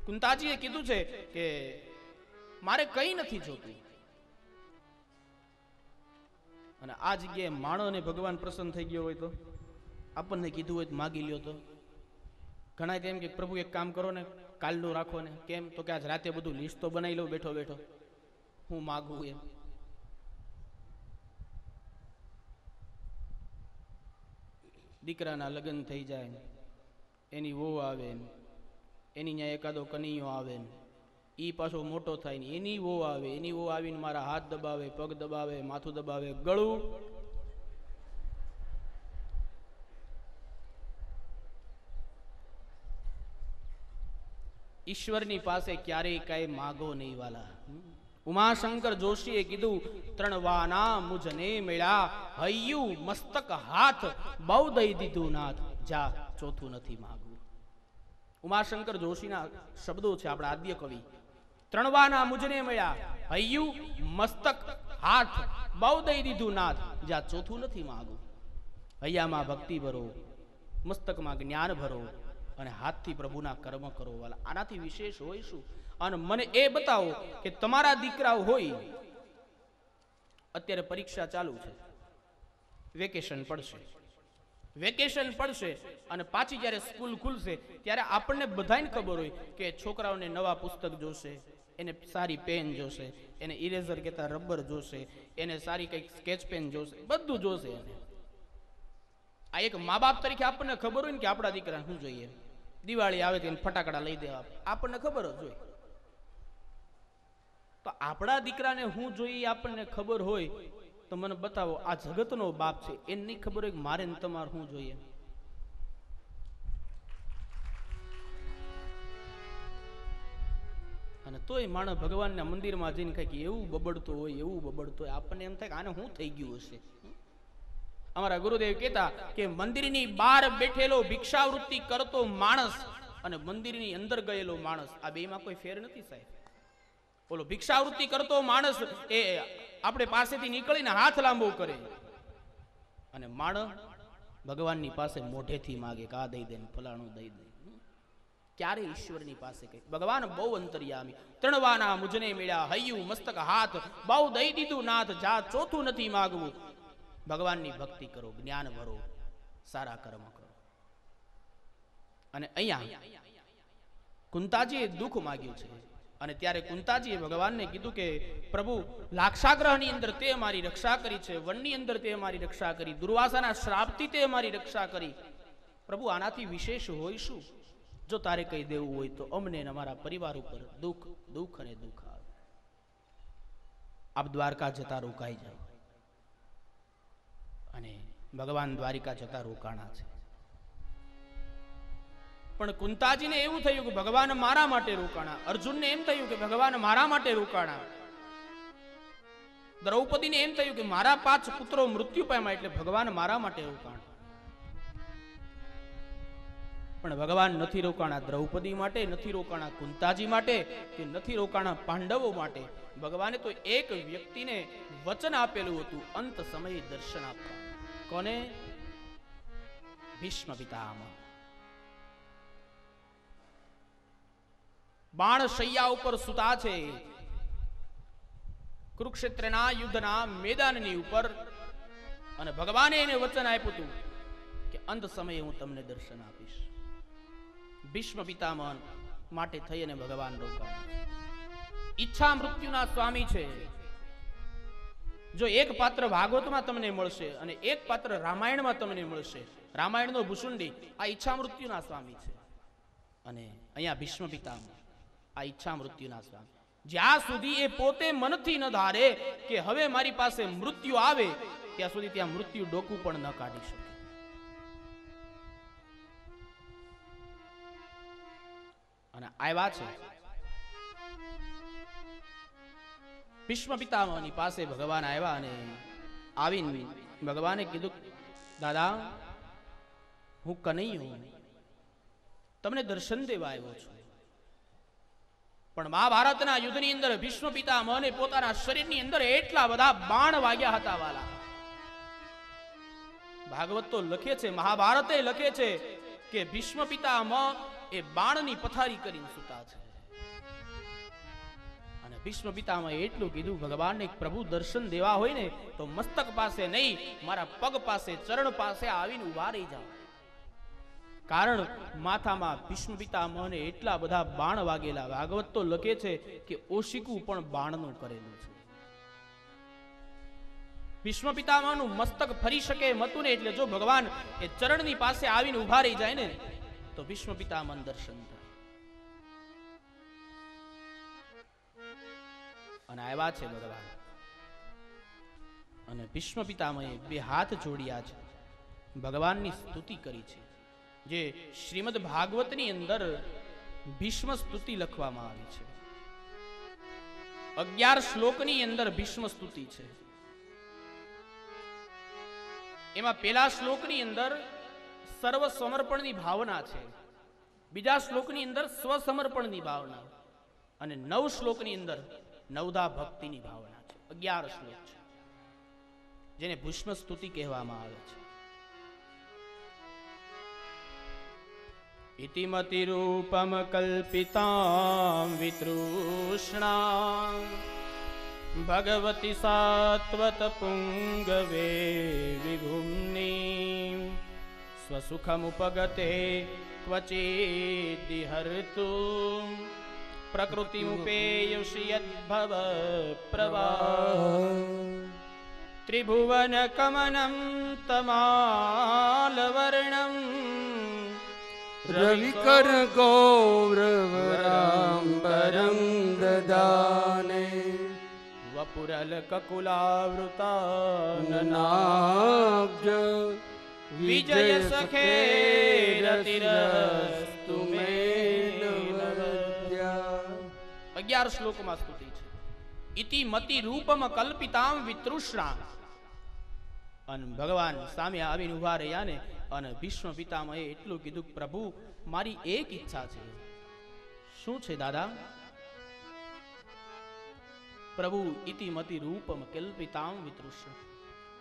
કુંતાજીએ કીધું છે કે મારે કઈ નથી જોતું. અને આ જગ્યાએ માણસને ભગવાન પ્રસન્ન થઈ ગયો હોય તો, આપણને કીધું હોય તો માગી લ્યો તો. ઘણા એમ કે પ્રભુ એક કામ કરો ને, કાલનું રાખો ને. કેમ? તો કે આજ રાતે બધું લિસ્ટ તો બનાવી લઉં બેઠો બેઠો, હું માગું એમ. દીકરાના લગ્ન થઈ જાય, એની વહુ આવે, એની ત્યાં એકાદો કનૈયો આવે, ઈ પાછો મોટો થાય ને એની વહુ આવે, એની વહુ આવીને મારા હાથ દબાવે, પગ દબાવે, માથું દબાવે, ગળું. ઈશ્વરની પાસે ક્યારેય કઈ માગો નહીં વાલા. ઉમાશંકર જોશીએ કીધું, ત્રણવાના મુજને મળ્યા, હૈયું મસ્તક હાથ, બહુ દઈ દીધું નાથ, જા ચોથું નથી માગવું. ઉમાશંકર જોશીના શબ્દો છે, આપણા આદ્ય કવિ. ત્રણવાના મુજને મળ્યા, હૈયું મસ્તક હાથ, બહુ દઈ દીધું નાથ, જા ચોથું નથી માગવું. હૈયામાં ભક્તિ ભરો, મસ્તકમાં જ્ઞાન ભરો અને હાથથી પ્રભુના કર્મ કરો વાલા. આનાથી વિશેષ હોય શું? અને મને એ બતાવો કે તમારા દીકરાઓ હોય, અત્યારે પરીક્ષા ચાલુ છે, વેકેશન પડશે અને પાછી જ્યારે સ્કૂલ ખુલશે ત્યારે આપણને બધાને ખબર હોય કે છોકરાઓને નવા પુસ્તક જોશે, એને સારી પેન જોશે, એને ઇરેઝર કહેતા રબર જોશે, એને સારી કંઈક સ્કેચ પેન જોશે, બધું જોશે એને. આ એક મા બાપ તરીકે આપણને ખબર હોય ને કે આપણા દીકરાને શું જોઈએ. દિવાળી આવે તો એને ફટાકડા લઈ દેવા, આપણને ખબર જ હોય. તો આપણા દીકરાને શું જોઈએ આપણને ખબર હોય તો મને બતાવો. આ જગતનો બાપ છે, એને નહીં ખબર હોય કે મારે ને તમારે શું જોઈએ. અને તોય માણસ ભગવાનના મંદિરમાં જઈને કઈક એવું બબડતો હોય. આપણને એમ થાય કે આને શું થઈ ગયું હશે. અમારા ગુરુદેવ કહેતા કે મંદિરની બહાર બેઠેલો ભિક્ષાવૃત્તિ કરતો માણસ અને મંદિરની અંદર ગયેલો માણસ, આ બેમાં કોઈ ફેર નથી સાહેબ. બોલો, ભિક્ષાવૃત્તિ કરતો માણસ એ આપણે પાસેથી નીકળીને હાથ લાંબો કરે, અને માણસ ભગવાનની પાસે મોઢેથી માગે કે આ દઈ દે, ફલાણું દઈ દે. ક્યારે ઈશ્વરની પાસે કઈ? ભગવાન બહુ અંતર્યામી. ત્રણવાના મુજને મળ્યા, હૈયું મસ્તક હાથ, બહુ દઈ દીધું નાથ, જા ચોથું નથી માગવું. ભગવાનની ભક્તિ કરો, જ્ઞાન ભરો, સારા કર્મ કરો. અને અહીંયા કુંતાજીએ દુઃખ માગ્યું છે. અને ત્યારે કુંતાજીએ ભગવાનને કીધું કે પ્રભુ, લાક્ષાગ્રહની અંદર તે અમારી રક્ષા કરી છે, વનની અંદર તે અમારી રક્ષા કરી, દુર્વાસાના શ્રાપથી તે અમારી રક્ષા કરી. પ્રભુ, આનાથી વિશેષ હોય શું? જો તારે કઈ દેવું હોય તો અમને અને અમારા પરિવાર ઉપર દુઃખ અને દુઃખ આવે. આપ દ્વારકા જતા રોકાઈ જાઓ. અને ભગવાન દ્વારિકા જતા રોકાણા છે. પણ કુંતાજીને એવું થયું કે ભગવાન મારા માટે રોકાણા, અર્જુનને એમ થયું કે ભગવાન મારા માટે રોકાણા, દ્રૌપદીને એમ થયું કે મારા 5 પુત્રો મૃત્યુ પામ્યા એટલે ભગવાન મારા માટે રોકાણા. પણ ભગવાન નથી રોકાણા દ્રૌપદી માટે, નથી રોકાણા કુંતાજી માટે, કે નથી રોકાણા પાંડવો માટે. ભગવાને તો એક વ્યક્તિને વચન આપેલું હતું અંત સમયે દર્શન આપવા. કોને? ભીષ્મ પિતામહ. બાણ શૈયા ઉપર સુતા છે, કુરુક્ષેત્રના યુદ્ધના મેદાનની ઉપર, અને ભગવાને એને વચન આપ્યું હતું કે અંત સમયે હું તમને દર્શન આપીશ. ભીષ્મ પિતામહ માટે થઈ અને ભગવાન રોકાયા. ઈચ્છા મૃત્યુના સ્વામી છે. જો એક પાત્ર ભાગવતમાં તમને મળશે અને એક પાત્ર રામાયણમાં તમને મળશે, રામાયણનો ભૂસુંડી આ ઈચ્છા મૃત્યુના સ્વામી છે, અને અહીંયા ભીષ્મ પિતામહ આ ઈચ્છા મૃત્યુના સ્વામી. જ્યાં સુધી એ પોતે મનથી ન ધારે કે હવે મારી પાસે મૃત્યુ આવે, ત્યાં સુધી ત્યાં મૃત્યુ ડોકું પણ ન કાઢી શકે. અને આવ્યા છે ભીષ્મ પિતામહની પાસે ભગવાન આવ્યા, અને આવીને ભગવાને કીધું, દાદા હું કનૈયો તમને દર્શન દેવા આવ્યો છું. પણ મહાભારતના યુદ્ધની અંદર ભીષ્મ પિતામહને પોતાના શરીરની અંદર એટલા બધા બાણ વાગ્યા હતા વાલા. ભાગવત તો લખે છે, મહાભારતે લખે છે કે ભીષ્મ પિતામહ એ બાણની પથારી કરીને સૂતા છે. અને ભીષ્મ પિતામહે એટલું કીધું, ભગવાનને પ્રભુ દર્શન દેવા હોય ને તો મસ્તક પાસે નહીં, મારા પગ પાસે, ચરણ પાસે આવીને ઉભા રહી જાઓ. કારણ માથામાં ભીષ્મ પિતામહને એટલા બધા બાણ વાગેલા. ભાગવત તો લખે છે કે ઓશિકું પણ બાણનું કરેલું છે. ભીષ્મ પિતામહનું મસ્તક ફરી શકે એમ હતું ને, એટલે જો ભગવાન એ ચરણની પાસે આવીને ઉભા રહી જાય ને તો ભીષ્મ પિતામહ દર્શન થાય. અને આવ્યા છે ભગવાન, અને ભીષ્મ પિતામહે 2 હાથ જોડ્યા છે, ભગવાનની સ્તુતિ કરી છે. જે શ્રીમદ ભાગવતની અંદર ભીષ્મ સ્તુતિ લખવામાં આવી છે. 11 શ્લોકની અંદર ભીષ્મ સ્તુતિ છે. એમાં પહેલા શ્લોકની અંદર સર્વ સમર્પણની ભાવના છે, બીજા શ્લોકની અંદર સ્વસમર્પણની ભાવના, અને 9 શ્લોકની અંદર નવધા ભક્તિની ભાવના છે. 11 શ્લોક છે જેને ભીષ્મ સ્તુતિ કહેવામાં આવે છે. ઇતિમતિ રૂપમ કલ્પિતાં વિતૃષ્ણા ભગવતી સાત્વત પુંગવે વિભુમ્ની સ્વસુખમુપગતે ક્વચિદિહર્તુ પ્રકૃતિમુપેયુષિ યદ્ભવ પ્રવાહ ત્રિભુવન કમનમ તમાલવર્ણમ રવિકર ગૌરવરાંબરં દદાને વપુરલ કકુલાવૃતાનનાબ્જ વિજય સખે રતિરસ્તુ મે નવદ્યા. 11 શ્લોકમાં સ્તુતિ છે. ઇતિ મતિ રૂપમ કલ્પિતામ વિતૃષ્ણા. અને ભગવાન સામે આવીને ઉભા રહ્યા ને, અને ભીષ્મ પિતામહે એટલું કીધું, પ્રભુ મારી એક ઈચ્છા છે. શું છે દાદા? પ્રભુ ઇતિ મતિ રૂપમ કલ્પિતામ વિતૃષ્ણ.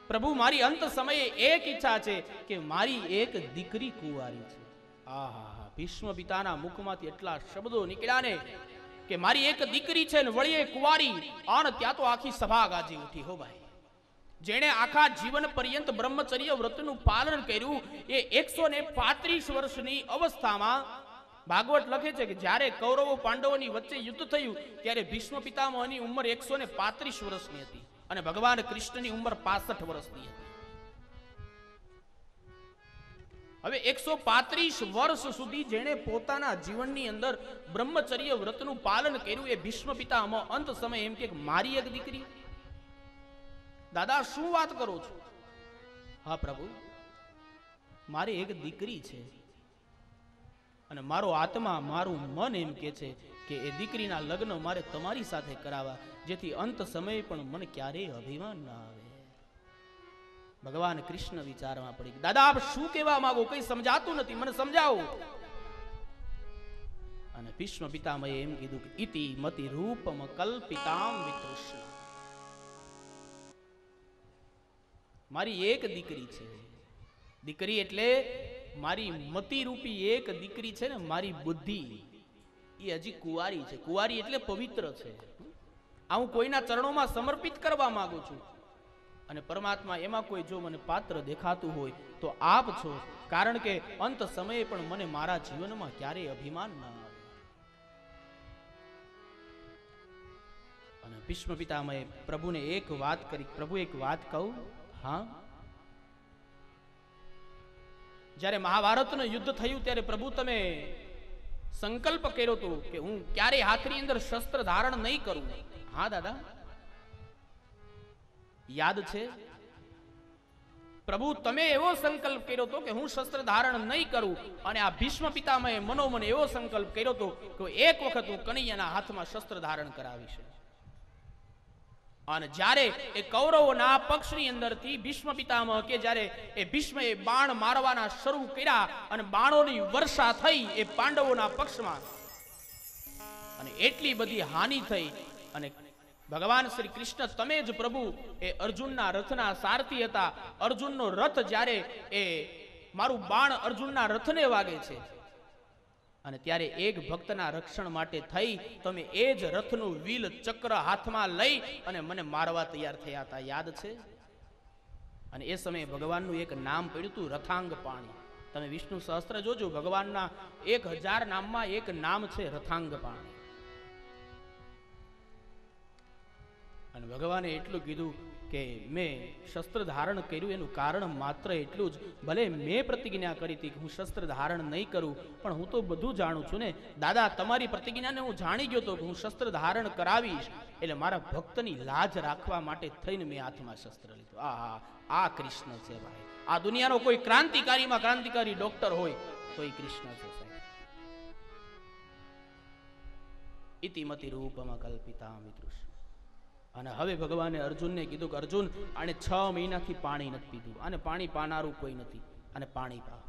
પ્રભુ મારી અંત સમયે એક ઈચ્છા છે કે મારી એક દીકરી કુંવારી છે. આહા, ભીષ્મ પિતાના મુખમાંથી એટલા શબ્દો નીકળ્યા ને કે મારી એક દીકરી છે ને વળી એ કુંવારી. અને ત્યાં તો આખી સભા ગાજી ઉઠી. હો ભાઈ, જેણે આખા જીવન પર્યંત બ્રહ્મચર્ય વ્રતનું પાલન કર્યું, એ 135 વર્ષની અવસ્થામાં ભાગવત લખે છે કે જ્યારે કૌરવો પાંડવોની વચ્ચે યુદ્ધ થયું ત્યારે ભીષ્મ પિતામહની ઉંમર 135 વર્ષની હતી અને ભગવાન કૃષ્ણની ઉંમર 65 વર્ષની હતી. હવે 135 વર્ષ સુધી જેણે પોતાના જીવનની અંદર બ્રહ્મચર્ય વ્રતનું પાલન કર્યું, એ ભીષ્મ પિતામહ અંત સમય એમ કે મારી એક દીકરી. દાદા શું વાત કરો છો? હા પ્રભુ, મારી એક દીકરી છે. અને મારો આત્મા, મારું મન એમ કે છે કે એ દીકરીના લગ્ન મારે તમારી સાથે કરાવવા, જેથી અંત સમયે પણ મને ક્યારેય અભિમાન ના આવે. ભગવાન કૃષ્ણ વિચારમાં પડી ગયા, દાદા આપ શું કહેવા માંગો, કઈ સમજાતું નથી, મને સમજાવો. અને ભીષ્મ પિતામહે એમ કીધું કે ઇતિ મતિ રૂપમ કલ્પિતામ વિતૃષ્ણ. મારી એક દીકરી છે. દીકરી એટલે મારી મતિ રૂપી એક દીકરી છે ને, મારી બુદ્ધિ એ હજી કુંવારી છે. કુંવારી એટલે પવિત્ર છે. આ હું કોઈના ચરણોમાં સમર્પિત કરવા માંગુ છું. અને પરમાત્મા એમાં કોઈ જો મને પાત્ર દેખાતું હોય તો આપ છો, કારણ કે અંત સમયે પણ મને મારા જીવનમાં ક્યારેય અભિમાન ના આવે. અને ભીષ્મ પિતામહે પ્રભુને એક વાત કરી, પ્રભુ એક વાત કહું? હા. જ્યારે મહાભારતનું યુદ્ધ થયું ત્યારે પ્રભુ તમે સંકલ્પ કર્યો હતો કે હું ક્યારેય હાથની અંદર શસ્ત્ર ધારણ નહીં કરું. હા દાદા યાદ છે. પ્રભુ તમે એવો સંકલ્પ કર્યો હતો કે હું શસ્ત્ર ધારણ નહીં કરું. અને આ ભીષ્મ પિતામહે મનોમન એવો સંકલ્પ કર્યો હતો કે એક વખત હું કનૈયાના હાથમાં શસ્ત્ર ધારણ કરાવીશ. અને જ્યારે એ કૌરવોના પક્ષની અંદરથી ભીષ્મ પિતામહ કે જ્યારે એ ભીષ્મએ બાણ મારવાના શરૂ કર્યા અને બાણોની વર્ષા થઈ એ પાંડવોના પક્ષમાં, અને એટલી બધી હાનિ થઈ. અને ભગવાન શ્રી કૃષ્ણ તમે જ પ્રભુ એ અર્જુનના રથના સારથી હતા. અર્જુનનો રથ જ્યારે એ મારું બાણ અર્જુનના રથને વાગે છે, અને ત્યારે એક ભક્તના રક્ષણ માટે થઈ તમે એ જ રથનું વ્હીલ ચક્ર હાથમાં લઈ અને મને મારવા તૈયાર થયા હતા. યાદ છે. અને એ સમયે ભગવાનનું એક નામ પડ્યું હતું રથાંગ પાણી. તમે વિષ્ણુ સહસ્ત્ર જોજો, ભગવાનના 1000 નામમાં એક નામ છે રથાંગ પાણી. અને ભગવાને એટલું કીધું કે મેં શસ્ત્ર ધારણ કર્યું એનું કારણ માત્ર એટલું જ, ભલે મેં પ્રતિજ્ઞા કરી હતી કે હું શસ્ત્ર ધારણ નહીં કરું, પણ હું તો બધું જાણું છું ને દાદા. તમારી પ્રતિજ્ઞાને હું જાણી ગયો હતો કે હું શસ્ત્ર ધારણ કરાવીશ, એટલે મારા ભક્તની લાજ રાખવા માટે થઈને મેં હાથમાં શસ્ત્ર લીધું. આ કૃષ્ણ છે ભાઈ. આ દુનિયાનો કોઈ ક્રાંતિકારીમાં ક્રાંતિકારી ડોક્ટર હોય તો એ કૃષ્ણ છે સાહેબ. ઇતિમતિ રૂપમાં કલ્પિતા વિતૃષ્ણ. અને હવે ભગવાને અર્જુનને કીધું કે અર્જુન આને 6 મહિનાથી પાણી નથી પીધું, અને પાણી પાનારું કોઈ નથી, અને પાણી પા.